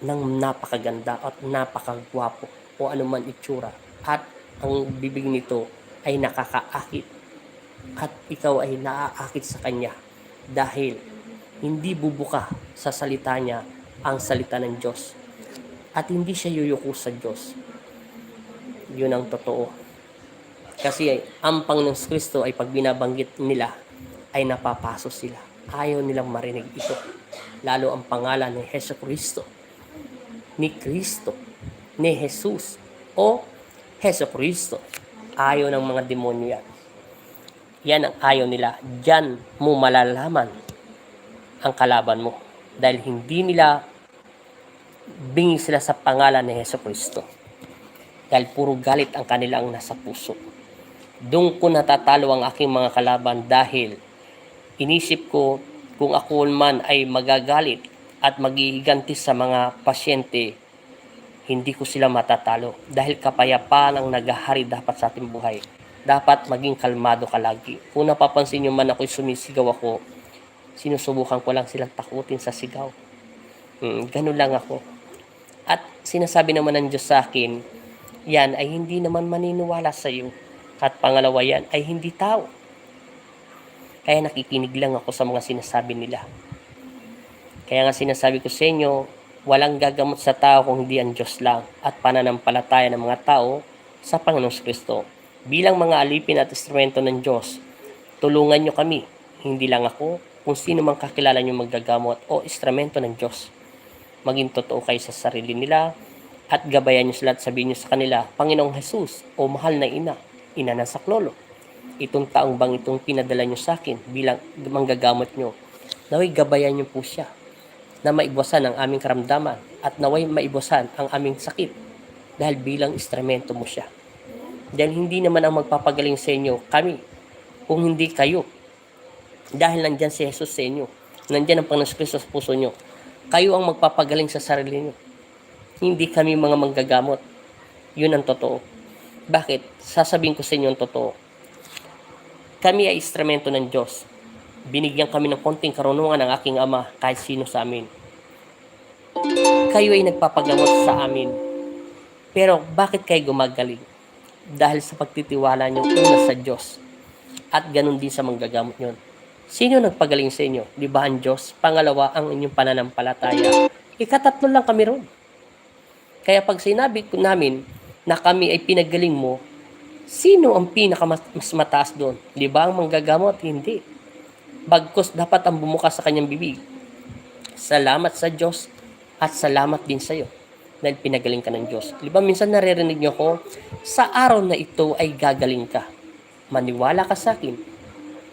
ng napakaganda at napakagwapo o anuman itsura, at ang bibig nito ay nakakaakit at ikaw ay naaakit sa kanya dahil hindi bubuka sa salita niya ang salita ng Diyos at hindi siya yuyuko sa Diyos. Yun ang totoo. Kasi ang Panginoong Kristo ay pag binabanggit nila ay napapaso sila. Ayaw nilang marinig ito. Lalo ang pangalan ni Hesus Kristo, ni Kristo, ni Jesus o Hesus Kristo. Ayaw ng mga demonyo yan. Yan ang ayaw nila. Diyan mo malalaman ang kalaban mo. Dahil hindi nila bingi sila sa pangalan ni Hesus Kristo. Dahil puro galit ang kanilang nasa puso. Doon ko natatalo ang aking mga kalaban dahil inisip ko kung ako man ay magagalit at maghihiganti sa mga pasyente, hindi ko sila matatalo dahil kapayapaan ang naghahari dapat sa ating buhay. Dapat maging kalmado ka lagi. Kung napapansin nyo man ako'y sumisigaw ako, sinusubukan ko lang silang takutin sa sigaw. Ganun lang ako. At sinasabi naman ng Diyos sa akin, yan ay hindi naman maniniwala sa iyo. At pangalawa yan ay hindi tao. Kaya nakikinig lang ako sa mga sinasabi nila. Kaya nga sinasabi ko sa inyo, walang gagamot sa tao kung hindi ang Diyos lang at pananampalataya ng mga tao sa Panginoong Kristo. Bilang mga alipin at instrumento ng Diyos, tulungan nyo kami, hindi lang ako, kung sino mang kakilala nyo maggagamot o instrumento ng Diyos. Maging totoo kayo sa sarili nila at gabayan nyo sila at sabihin nyo sa kanila, Panginoong Jesus o mahal na ina ng saklolo, itong taong bang itong pinadala nyo sa akin bilang manggagamot nyo, naway gabayan nyo po siya na maiwasan ang aming karamdaman at naway maiwasan ang aming sakit dahil bilang instrumento mo siya. Dahil hindi naman ang magpapagaling sa inyo kami, kung hindi kayo. Dahil nandyan si Jesus sa inyo. Nandyan ang Panginoon Kristo sa puso nyo. Kayo ang magpapagaling sa sarili nyo. Hindi kami mga manggagamot. Yun ang totoo. Bakit? Sasabihin ko sa inyo ang totoo. Kami ay instrumento ng Diyos. Binigyan kami ng konting karunungan ng aking Ama kahit sino sa amin. Kayo ay nagpapagamot sa amin. Pero bakit kayo gumagaling? Dahil sa pagtitiwala nyo una sa Diyos at ganun din sa manggagamot nyo. Sino nagpagaling sa inyo? Di ba ang Diyos? Pangalawa, ang inyong pananampalataya. Ikatatlo lang kami ron. Kaya pag sinabi ko namin na kami ay pinagaling mo, sino ang pinakamas mataas doon? Di ba ang manggagamot? Hindi. Bagkus dapat ang bumukas sa kanyang bibig. Salamat sa Diyos at salamat din sa iyo dahil pinagaling ka ng Diyos. Di ba minsan naririnig niyo ko, sa araw na ito ay gagaling ka. Maniwala ka sa akin.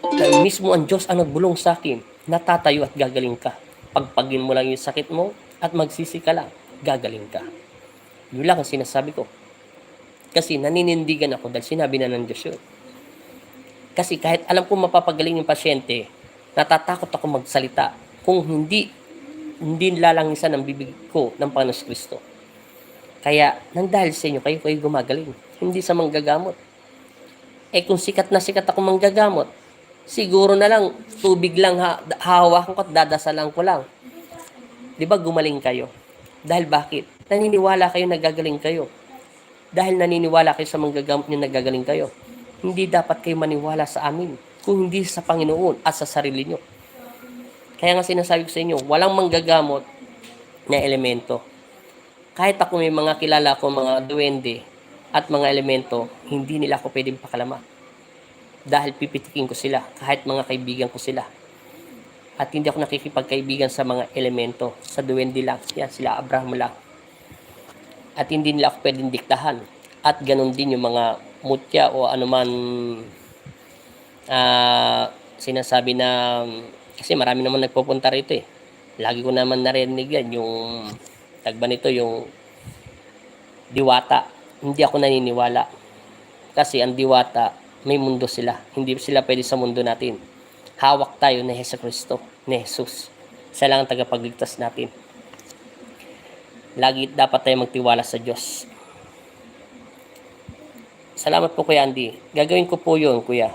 Dahil mismo ang Diyos ang nagbulong sa akin, natatayo at gagaling ka. Pagpagin mo lang yung sakit mo at magsisi ka lang, gagaling ka. Yun lang ang sinasabi ko. Kasi naninindigan ako dahil sinabi na ng Diyos yun. Kasi kahit alam ko mapapagaling yung pasyente, natatakot ako magsalita kung hindi lalangisan ang bibig ko ng Panginoon Kristo. Kaya, nang dahil sa inyo, kayo gumagaling. Hindi sa manggagamot. Kung sikat na sikat ako manggagamot, siguro na lang, tubig lang hahawakan ko at dadasalan ko lang. Di ba gumaling kayo? Dahil bakit? Naniniwala kayo na gagaling kayo. Dahil naniniwala kayo sa manggagamot nyo na gagaling kayo. Hindi dapat kayo maniwala sa amin, kung hindi sa Panginoon at sa sarili nyo. Kaya nga sinasabi ko sa inyo, walang manggagamot na elemento. Kahit ako may mga kilala ko, mga duwende at mga elemento, hindi nila ako pwedeng pakalama. Dahil pipitikin ko sila, kahit mga kaibigan ko sila. At hindi ako nakikipagkaibigan sa mga elemento, sa duwende lang. Yan, sila Abraham lang. At hindi nila ako pwedeng diktahan. At ganun din yung mga mutya o anuman sinasabi na, kasi marami naman nagpupunta rito eh. Lagi ko naman narinig yan, yung tagba nito, yung diwata. Hindi ako naniniwala. Kasi ang diwata, may mundo sila. Hindi sila pwede sa mundo natin. Hawak tayo ni Jesucristo, ni Jesus. Siya lang ang tagapagligtas natin. Lagi dapat tayo magtiwala sa Diyos. Salamat po Kuya Andy. Gagawin ko po yun, Kuya.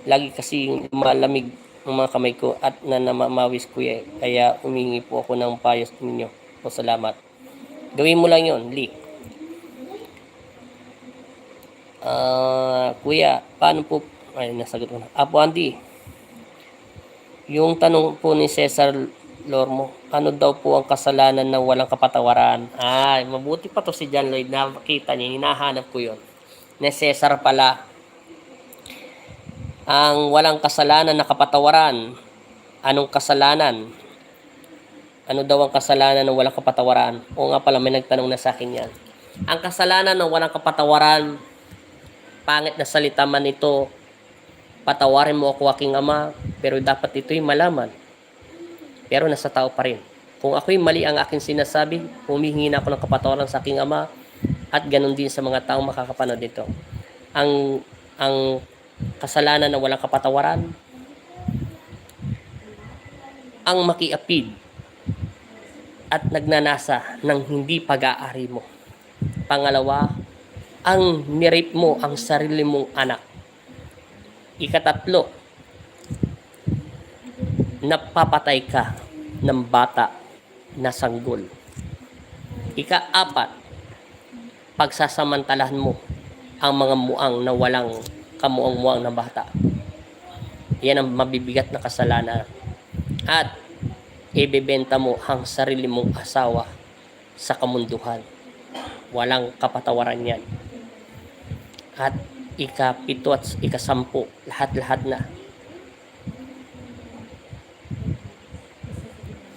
Lagi kasi malamig ang mga kamay ko at namamawis, Kuya. Kaya humingi po ako ng payo sa ninyo. O salamat. Gawin mo lang yun, Lee. Kuya, paano po, ay nasagot ko na. Apo Andy, yung tanong po ni Cesar Lormo, ano daw po ang kasalanan ng walang kapatawaran? Ay, mabuti pa to si John Lloyd, nakita niya, hinahanap ko yun. Ni Cesar pala, ang walang kasalanan na kapatawaran. Anong kasalanan? Ano daw ang kasalanan ng walang kapatawaran? O nga pala, may nagtanong na sa akin yan. Ang kasalanan ng walang kapatawaran, pangit na salita man ito, patawarin mo ako aking Ama, pero dapat ito'y malaman. Pero nasa tao pa rin. Kung ako'y mali ang aking sinasabi, humihingi na ako ng kapatawaran sa aking Ama, at ganun din sa mga taong makakapanood nito. Ang kasalanan na walang kapatawaran, ang makiapid at nagnanasa ng hindi pag-aari mo. Pangalawa, ang nirape mo ang sarili mong anak. Ikatatlo, napapatay ka ng bata na sanggol. Ikaapat, pagsasamantalahan mo ang mga muang na walang kamuang-muang na bata. Yan ang mabibigat na kasalanan. At ibebenta mo ang sarili mong asawa sa kamunduhan. Walang kapatawaran yan. At ikapito at ikasampu, lahat-lahat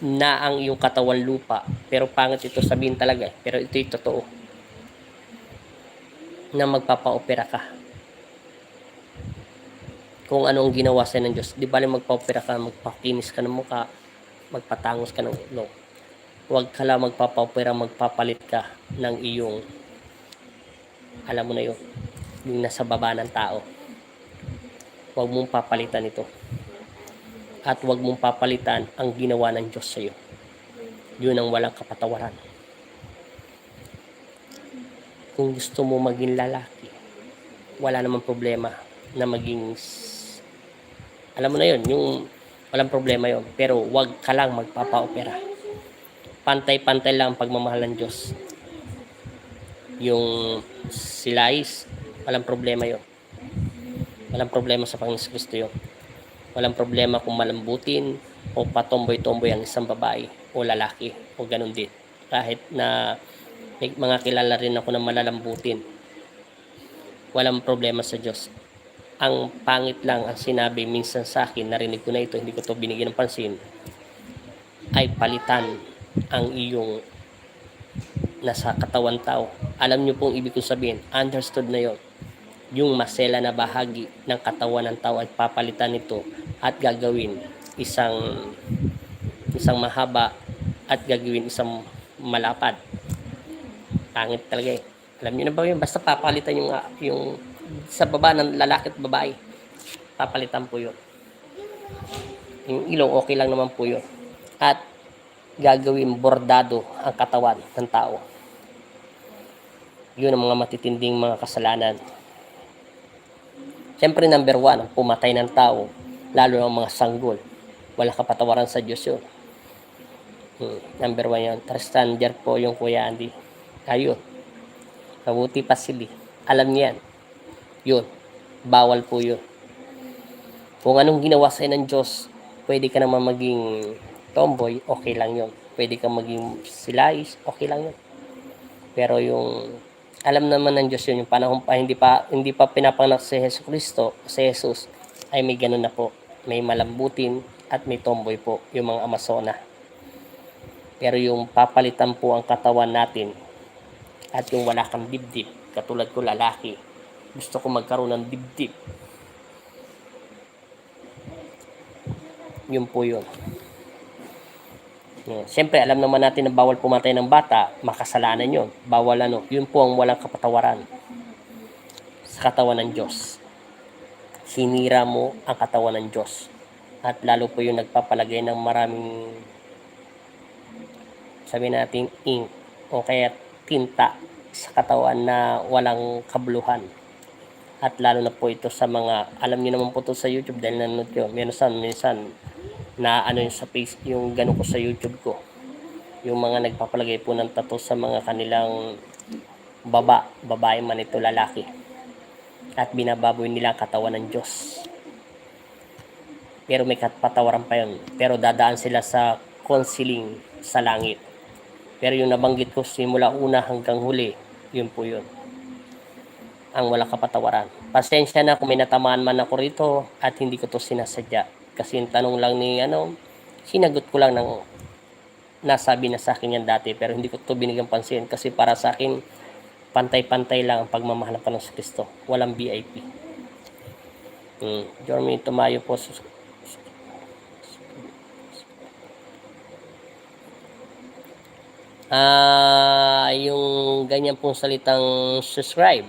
na ang iyong katawan lupa. Pero pangit ito sabihin talaga, pero ito'y totoo, na magpapa-opera ka. Kung anong ginawa sa'yo ng Diyos, di bali magpa-opera ka, magpakinis ka ng mukha, magpatangos ka ng ulo. Huwag ka lang magpapa-opera, magpapalit ka ng iyong, alam mo na yun, yung nasa baba ng tao. Huwag mong papalitan ito. At huwag mong papalitan ang ginawa ng Diyos sa'yo. Yun ang walang kapatawaran. Kung gusto mo maging lalaki, wala namang problema na maging, alam mo na yun, yung walang problema yun. Pero huwag ka lang magpapa-opera. Pantay-pantay lang ang pagmamahal ng Diyos. Yung silais, walang problema yun. Walang problema sa Panginoon Kristo yun. Walang problema kung malambutin o patomboy-tomboy ang isang babae o lalaki o ganun din. Kahit na may mga kilala rin ako na malalambutin, walang problema sa Diyos. Ang pangit lang ang sinabi minsan sa akin, narinig ko na ito, hindi ko to binigyan ng pansin, ay palitan ang iyong nasa katawan tao. Alam niyo pong ibig kong sabihin, understood na yon. Yung masela na bahagi ng katawan ng tao ay papalitan nito at gagawin isang mahaba at gagawin isang malapad. Pangit talaga eh. Alam niyo na ba yun? Basta papalitan yung sa baba ng lalaki at babae. Papalitan po yun. Yung ilong, okay lang naman po yun. At gagawin bordado ang katawan ng tao. Yun ang mga matitinding mga kasalanan. Siyempre, number 1, ang pumatay ng tao, lalo ng mga sanggol. Wala kapatawaran sa Diyos yun. Number 1 yun. Transgender po yung Kuya Andy. Ayun. Mabuti pa sila. Alam niyan. Yun. Bawal po yun. Kung anong ginawa sa'yo ng Diyos, pwede ka naman maging tomboy, okay lang yun. Pwede ka maging silais, okay lang yun. Pero yung alam naman ng Diyos yun, yung panahon pa hindi pa pinapanganak si Jesus ay may ganun na po. May malambutin at may tomboy po, yung mga Amazona. Pero yung papalitan po ang katawan natin at yung wala kang dibdib, katulad ko lalaki, gusto ko magkaroon ng dibdib. Yun po yun. Siyempre, alam naman natin na bawal pumatay ng bata, makasalanan yun. Bawal yun po ang walang kapatawaran sa katawan ng Diyos. Sinira mo ang katawan ng Diyos. At lalo po yung nagpapalagay ng maraming, sabi natin, ink o kaya tinta sa katawan na walang kabuluhan. At lalo na po ito sa mga, alam niyo naman po ito sa YouTube dahil nanonood ko. Minsan, na yung sa face, yung gano'n ko sa YouTube ko, yung mga nagpapalagay po ng tattoo sa mga kanilang babae man ito lalaki, at binababoy nila ang katawan ng Diyos. Pero may kapatawaran pa yun, pero dadaan sila sa counseling sa langit. Pero yung nabanggit ko simula una hanggang huli, yun po yun ang walang kapatawaran. Pasensya na kung may natamaan man ako rito at hindi ko to sinasadya. Kasi yung tanong lang ni sinagot ko lang ng nasabi na sa akin yan dati, pero hindi ko to binigyan pansin kasi para sa akin pantay-pantay lang ang pagmamahal ng Panginoon sa Kristo. Walang VIP. Jeremy Tumayo po. Yung ganyan pong salitang subscribe,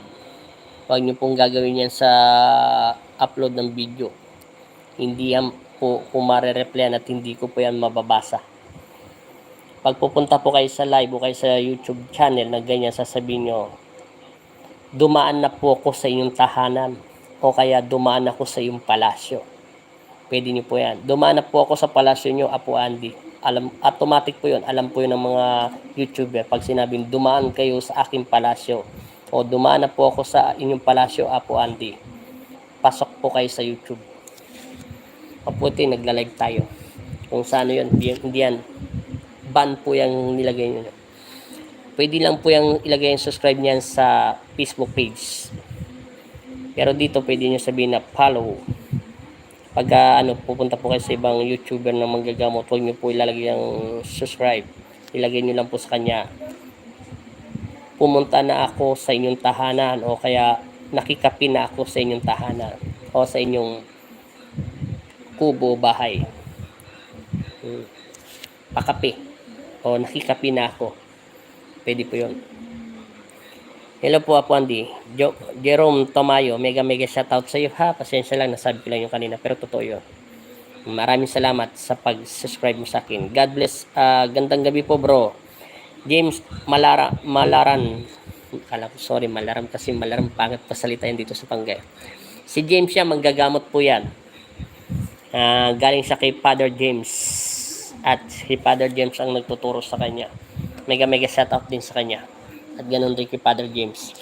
huwag nyo pong gagawin yan sa upload ng video. Hindi yan po kumare-replyan at hindi ko po yan mababasa. Pag pupunta po kayo sa live o kayo sa YouTube channel na ganyan, sasabihin nyo, dumaan na po ako sa inyong tahanan o kaya dumaan ako sa iyong palasyo. Pwede niyo po yan. Dumaan na po ako sa palasyo nyo, Apo Andy. Automatic po yun. Alam po yun ng mga YouTuber. Pag sinabing dumaan kayo sa aking palasyo o dumaan na po ako sa inyong palasyo, Apo Andy, pasok po kayo sa YouTube. Maputi, nagla-live tayo. Kung saan yun, hindi yan. Ban po yung nilagay nyo. Pwede lang po yung ilagay yung subscribe niyan sa Facebook page. Pero dito pwede nyo sabihin na follow. Pagka pupunta po kayo sa ibang YouTuber na manggagamot, huwag nyo po ilalagay yung subscribe. Ilagay nyo lang po sa kanya, pumunta na ako sa inyong tahanan o kaya nakikapi na ako sa inyong tahanan o sa inyong kubo bahay. Pakapi o nakikapi na ako. Pwede po yun. Hello po, Apo Andy. Jerome Tomayo, mega shoutout sa iyo ha. Pasensya lang, nasabi ko lang yung kanina, pero totoo yun. Maraming salamat sa pag-subscribe mo sa akin. God bless. Gandang gabi po, bro. James Malaran. Malaran kasi Malaran pangit pasalita yan dito sa Panggay. Si James siya, manggagamot po yan. Galing siya kay Father James. At si Father James ang nagtuturo sa kanya. Mega shoutout din sa kanya. At ganoon din kay Father James.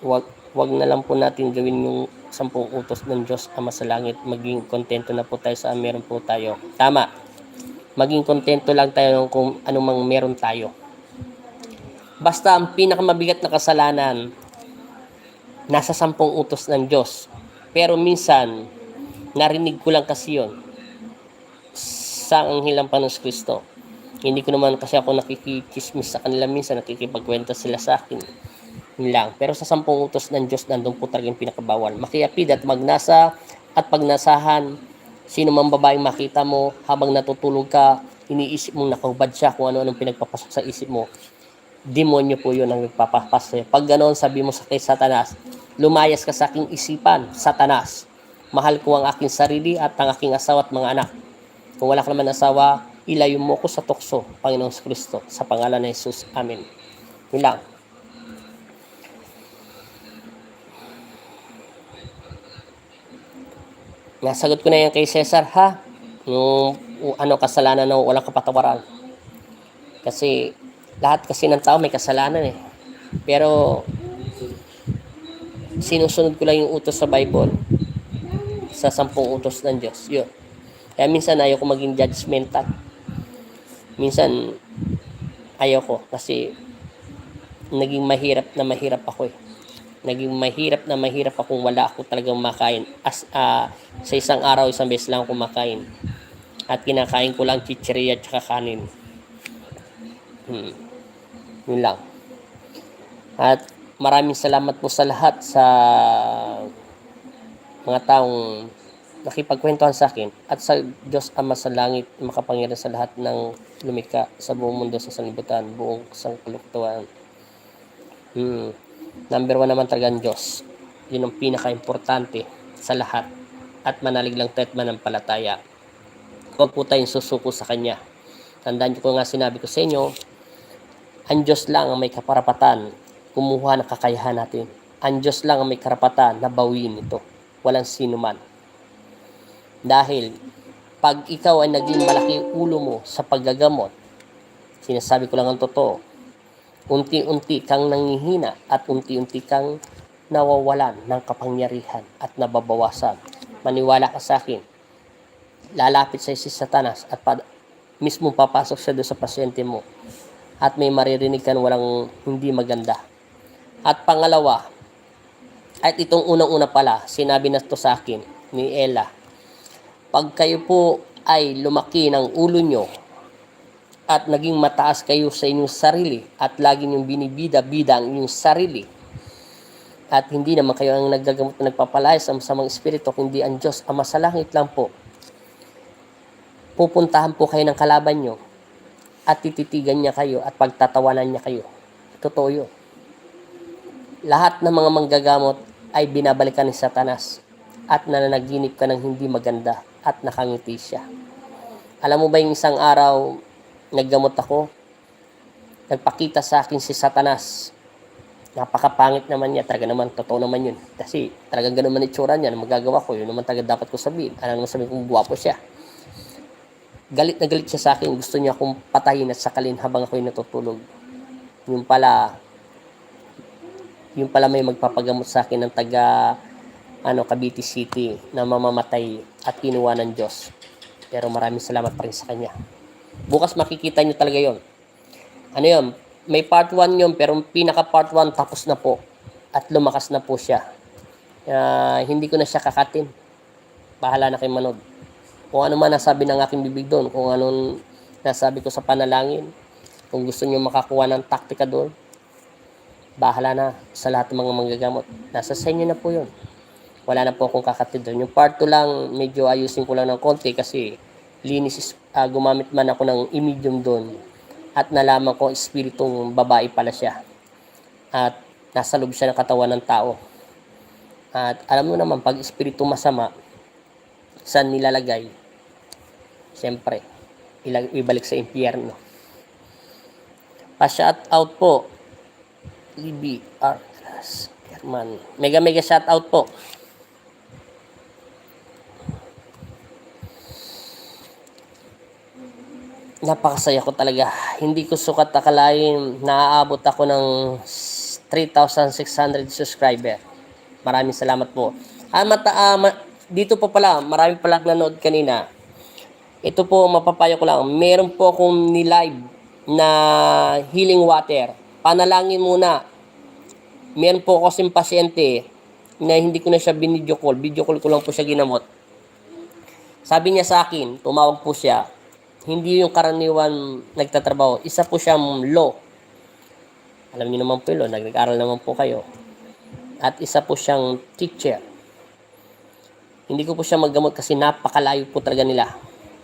Wag na lang po natin gawin yung 10 utos ng Diyos Ama sa langit. Maging kontento na po tayo sa meron po tayo. Tama. Maging kontento lang tayo kung anumang meron tayo. Basta ang pinakamabigat na kasalanan nasa 10 utos ng Diyos. Pero minsan narinig ko lang kasi yon sa anghel ng Panginoon Kristo. Hindi ko naman kasi ako nakikichismis sa kanila, minsan nakikipagkwenta sila sa akin. Yun lang. Pero sa 10 utos ng Diyos, nandun po talaga yung pinakabawal. Makiapid at magnasa at pagnasahan. Sino mang babaeng makita mo habang natutulog ka, iniisip mong nakahubad siya kung ano-anong pinagpapasok sa isip mo. Demonyo po yun ang nagpapapasok. Pag ganoon, sabi mo sa kay Satanas, lumayas ka sa aking isipan, Satanas. Mahal ko ang aking sarili at ang aking asawa at mga anak. Kung wala ka naman asawa, ilayo mo ko sa tukso, Panginoong Kristo, sa pangalan ng Jesus. Amen. Yun lang. Nasagot ko na yan kay Cesar, ha? Yung kasalanan na walang kapatawaran. Kasi lahat kasi ng tao may kasalanan eh. Pero sinusunod ko lang yung utos sa Bible. Sa 10 utos ng Diyos. Yun. Kaya minsan ayaw ko maging judgmental. Minsan ayaw ko kasi naging mahirap ako eh. Naging mahirap akong wala ako talagang makain. Sa isang araw, isang beses lang ako kumakain. At kinakain ko lang chichirya at saka kanin. Yun lang. At maraming salamat po sa lahat sa mga taong nakipagkwentuhan sa akin at sa Diyos Ama sa langit, makapangyarihan sa lahat ng lumikha sa buong mundo, sa sanlibutan, buong sangkaluktuan. Number 1 naman talaga ang Diyos. Yun ang pinaka-importante sa lahat. At manalig lang tayo at manampalataya. Huwag po tayong susuko sa Kanya. Tandaan niyo ko nga sinabi ko sa inyo, ang Diyos lang ang may karapatan kumuha ng kakayahan natin. Ang Diyos lang ang may karapatan na bawiin ito. Walang sino man. Dahil pag ikaw ay naging malaki ulo mo sa paggagamot, sinasabi ko lang ang totoo, unti-unti kang nangihina at unti-unti kang nawawalan ng kapangyarihan at nababawasan. Maniwala ka sa akin, lalapit sa si Satanas at mismo papasok siya doon sa pasyente mo at may maririnig ka walang hindi maganda. At pangalawa, at itong unang-una pala, sinabi na to sa akin ni Ella, pag kayo po ay lumaki ng ulo nyo at naging mataas kayo sa inyong sarili at lagi nyong binibida-bida ang inyong sarili at hindi naman kayo ang naggagamot na nagpapalayas sa masamang espiritu, kundi ang Diyos Ama sa langit lang po, pupuntahan po kayo ng kalaban nyo at tititigan niya kayo at pagtatawanan niya kayo. Totoo yun. Lahat ng mga manggagamot ay binabalikan ni Satanas at nananaginip ka ng hindi maganda at nakangiti siya. Alam mo ba yung isang araw, naggamot ako, nagpakita sa akin si Satanas. Napakapangit naman niya, talaga naman, totoo naman yun. Kasi talagang ganun man itsura niya, na magagawa ko, yun naman talaga dapat ko sabihin. Alam naman sabihin kung guwapo siya. Galit na galit siya sa akin, gusto niya akong patayin at sakalin habang ako'y natutulog. Yung pala may magpapagamot sa akin ng taga Cavite City na mamamatay at kinuha ng Diyos. Pero maraming salamat pa rin sa kanya. Bukas makikita nyo talaga yon. Ano yun? May part 1 yun, pero pinaka part 1 tapos na po. At lumakas na po siya. Hindi ko na siya kakatin. Bahala na kayo manood. Kung ano man nasabi ng aking bibig doon, kung anong nasabi ko sa panalangin, kung gusto nyo makakuha ng taktika doon, bahala na sa lahat ng mga manggagamot. Nasa sa inyo na po yun. Wala na po akong kakatid doon. Yung part 2 lang, medyo ayusin ko lang ng konti kasi gumamit man ako ng medium doon at nalaman ko espiritong babae pala siya. At nasa loob siya ng katawan ng tao. At alam mo naman, pag espiritu masama, saan nilalagay? Siyempre, ibalik sa impyerno. Pa-shout out po. EBR Herman. Mega shout out po. Napakasaya ko talaga. Hindi ko sukat akalain na aabot ako ng 3,600 subscriber. Maraming salamat po. Dito po pala, marami pala nanood kanina. Ito po, mapapayo ko lang. Meron po akong ni-live na healing water. Panalangin muna. Meron po kasing pasyente na hindi ko na siya binidyo call. Video call ko lang po siya ginamot. Sabi niya sa akin, tumawag po siya. Hindi yung karaniwan nagtatrabaho. Isa po siyang law. Alam niyo naman po yun, nag-aaral naman po kayo. At isa po siyang teacher. Hindi ko po siya maggamot kasi napakalayo po talaga nila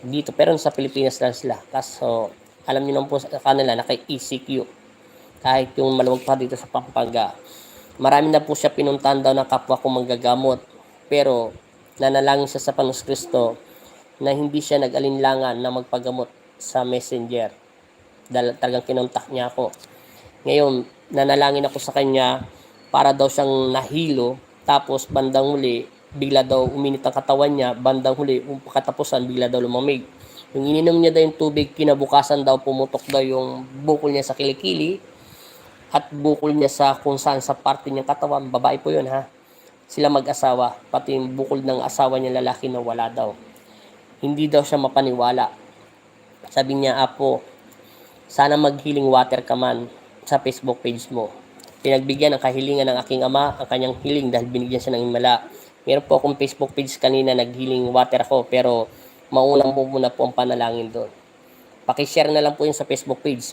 dito. Pero sa Pilipinas lang sila. Kaso, alam niyo naman po sa kanila na kay ECQ. Kahit yung maluwag pa dito sa Pampanga. Marami na po siya pinuntahan daw ng kapwa kong manggagamot. Pero, nanalangin siya sa Panginoon Kristo na hindi siya nag-alinlangan na magpagamot sa messenger. Dahil talagang kinontak niya ako. Ngayon, nanalangin ako sa kanya para daw siyang nahilo. Tapos, bandang huli, bigla daw uminit ang katawan niya. Bandang huli, katapusan, bigla daw lumamig. Yung ininom niya daw yung tubig, kinabukasan daw, pumutok daw yung bukol niya sa kilikili. At bukol niya sa kung saan sa parte niyang katawan. Babae po yun, ha? Sila mag-asawa. Pati yung bukol ng asawa niya lalaki na wala daw. Hindi daw siya mapaniwala. Sabi niya, Apo, sana mag-healing water ka man sa Facebook page mo. Pinagbigyan ng kahilingan ng aking ama ang kanyang healing dahil binigyan siya ng himala. Meron po akong Facebook page kanina, nag-healing water ako, pero maunang mo muna po ang panalangin doon. Pakishare na lang po yun sa Facebook page.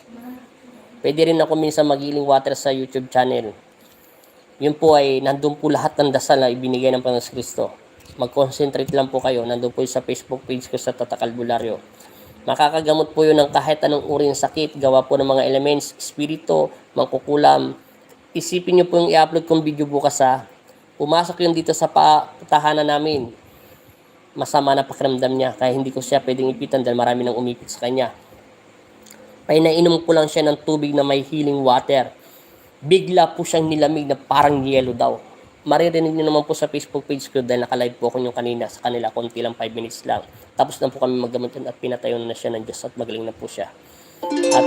Pwede rin ako minsan mag-healing water sa YouTube channel. Yun po ay nandun po lahat ng dasal na ibinigay ng Panginoon Kristo. Mag-concentrate lang po kayo. Nandun po yung sa Facebook page ko sa Tatak Albularyo. Makakagamot po yun ng kahit anong uri ng sakit. Gawa po ng mga elements, espiritu, mangkukulam. Isipin nyo po yung i-upload kong video bukas ha. Pumasok yun dito sa tahanan namin. Masama na pakiramdam niya. Kaya hindi ko siya pwedeng ipitan dahil marami nang umipit sa kanya. Kaya nainom ko lang siya ng tubig na may healing water. Bigla po siyang nilamig na parang yelo daw. Maririnig niyo naman po sa Facebook page ko dahil naka-live po ako yung kanina sa kanila, konti lang 5 minutes lang. Tapos na po kami maggamot at pinatayo na siya ng Diyos at magaling na po siya. At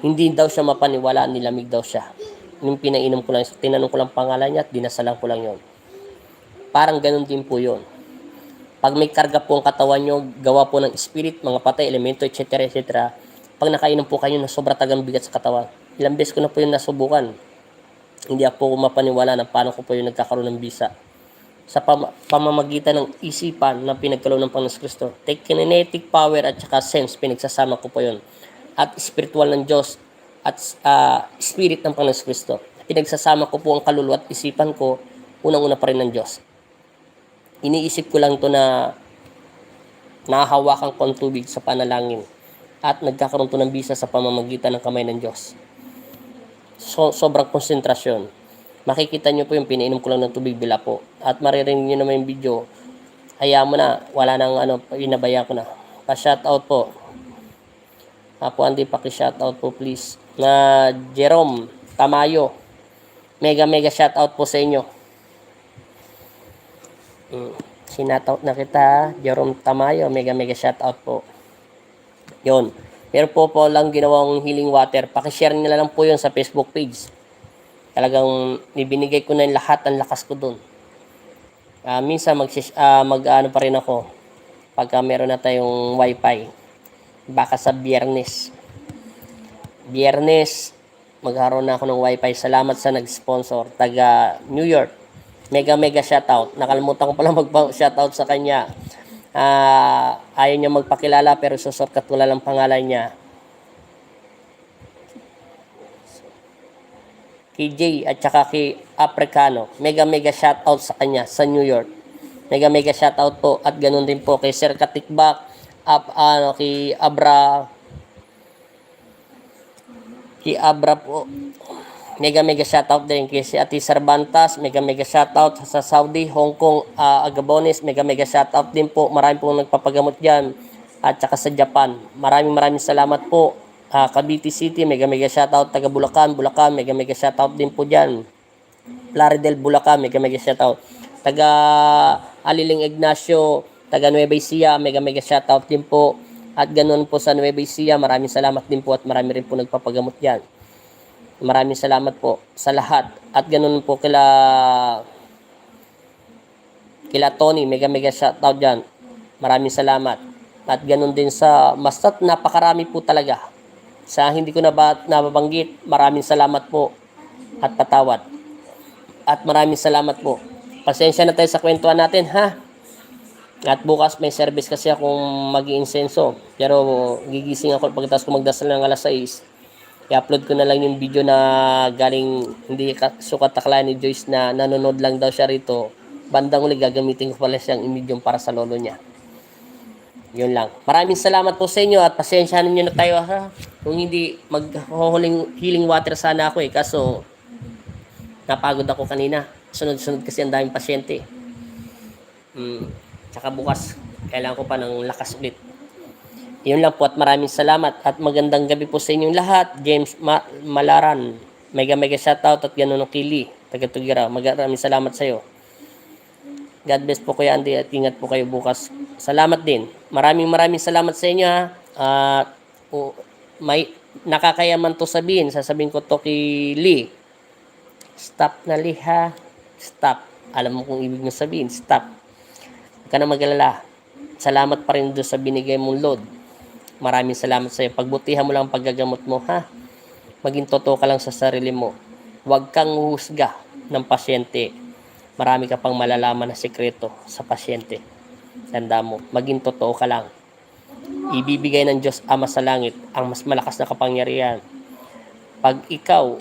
hindi daw siya mapaniwala, nilamig daw siya. Yung pinainom ko lang, tinanong ko lang pangalan niya at dinasalan ko lang yon. Parang ganun din po yon. Pag may karga po ang katawan nyo, gawa po ng spirit, mga patay, elemento, etc. etc. Pag nakainom po kayo na sobra tagang bigat sa katawan, ilang beses ko na po yung nasubukan. Hindi ako mapaniwala na paano ko po yung nagkakaroon ng bisa. Sa pamamagitan ng isipan na pinagkaloob ng Panginoon Kristo. Kinetic power at saka sense, pinagsasama ko po yun. At spiritual ng Diyos at spirit ng Panginoon Kristo. Pinagsasama ko po ang kaluluwa at isipan ko, unang-una pa rin ng Diyos. Iniisip ko lang to na nahahawakan ko ang tubig sa panalangin at nagkakaroon to ng bisa sa pamamagitan ng kamay ng Diyos. Sobrang konsentrasyon. makikita nyo po yung pinainom ko lang ng tubig bila po. At maririnig nyo naman yung video. Hayaan mo na, wala nang inabaya ko na. Pa-shoutout po. Apo Andy, paki-shoutout po please. Na Jerome Tamayo. Mega shoutout po sa inyo. Sinoutout na kita, Jerome Tamayo. Mega shoutout po. Yun. Meron po lang ginawang healing water. Paki-share nila lang po yun sa Facebook page. Talagang ibinigay ko na yung lahat ng lakas ko doon. Minsan mag-ano pa rin ako pagka meron na tayong wifi. Baka sa Biyernes magkaroon na ako ng wifi. Salamat sa nag-sponsor, taga New York. Mega shoutout. Nakalimutan ko pala mag-shoutout sa kanya. Ayaw niya magpakilala pero susurkat ko lang pangalan niya. KJ at saka kay Africano. Mega shoutout sa kanya sa New York. Mega shoutout po at ganun din po kay Sir Katikbak, kay Abra po. Mega shoutout din kay si Ate Cervantas. Mega shoutout sa Saudi, Hong Kong, Agabones. Mega shoutout din po. Marami pong nagpapagamot diyan at saka sa Japan. Maraming salamat po. Cavite City, mega shoutout. Taga Bulacan, mega shoutout din po dyan. Plaridel, Bulacan, mega shoutout. Taga Aliling Ignacio, taga Nueva Ecija, mega shoutout din po. At ganun po sa Nueva Ecija, maraming salamat din po at marami rin po nagpapagamot dyan. Maraming salamat po sa lahat. At ganun po kila Tony, mega shoutout dyan. Maraming salamat. At ganun din sa basta't napakarami po talaga. Sa hindi ko nababanggit, maraming salamat po at patawad. At maraming salamat po. Pasensya na tayo sa kwentuhan natin, ha? At bukas may service kasi akong mag-iinsenso. Pero gigising ako pagkatapos ko magdasal ng alas 6. I-upload ko na lang yung video na galing hindi sukat takla ni Joyce na nanonood lang daw siya rito. Bandang uli gagamitin ko pala siyang medium para sa lolo niya. Yun lang. Maraming salamat po sa inyo at pasensyahan niyo na tayo, ha. Kung hindi maghuhuling healing water sana ako kaso napagod ako kanina. Sunod-sunod kasi ang daming pasyente. Tsaka bukas kailangan ko pa ng lakas ulit. Yun lang po at maraming salamat at magandang gabi po sa inyong lahat. James Malaran, mega shoutout at gano'n ng Kili, taga Tugira. Maraming salamat sa iyo. God bless po Kuya Andy at ingat po kayo bukas. Salamat din. Maraming salamat sa inyo, ha. May nakakayaman to sasabihin ko to kay Lee. Stop na Lee, ha. Stop. Alam mo kung ibig nyo sabihin, stop. Huwag ka na mag-alala. Salamat pa rin doon sa binigay mong load. Maraming salamat sa iyo. Pagbutihan mo lang ang paggagamot mo, ha. Maging totoo ka lang sa sarili mo. Huwag kang husga ng pasyente. Marami ka pang malalaman na sekreto sa pasyente. Tanda mo, maging totoo ka lang. Ibibigay ng Diyos Ama sa langit ang mas malakas na kapangyarihan. Pag ikaw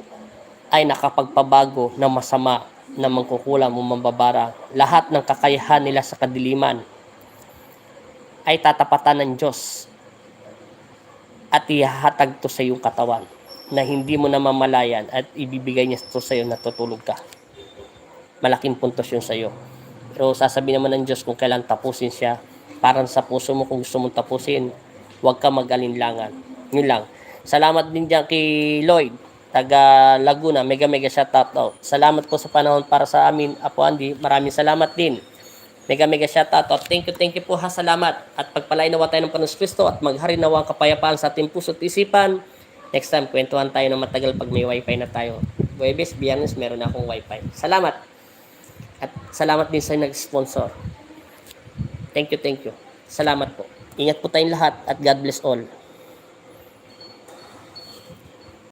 ay nakapagpabago ng masama na mangkukulam o mambabara, lahat ng kakayahan nila sa kadiliman ay tatapatan ng Diyos at ihahatag to sa iyong katawan na hindi mo namamalayan at ibibigay niya to sa iyo na tutulog ka. Malaking puntos yun sa iyo. Pero sasabihin naman ng Diyos kung kailan tapusin siya. Parang sa puso mo kung gusto mong tapusin, huwag ka mag-alinlangan. Yun lang. Salamat din dyan kay Lloyd, taga Laguna. Mega shoutout. Salamat po sa panahon para sa amin, Apo Andy. Maraming salamat din. Mega shoutout. Thank you po, ha. Salamat. At pagpalain nawa tayo ng Panginoon Kristo at maghari nawa ang kapayapaan sa ating puso at isipan. Next time, kwentuhan tayo ng matagal pag may wifi na tayo. Huwebes, Biyernes, meron na akong wifi. Salamat. At salamat din sa nag-sponsor. Thank you. Salamat po. Ingat po tayong lahat at God bless all.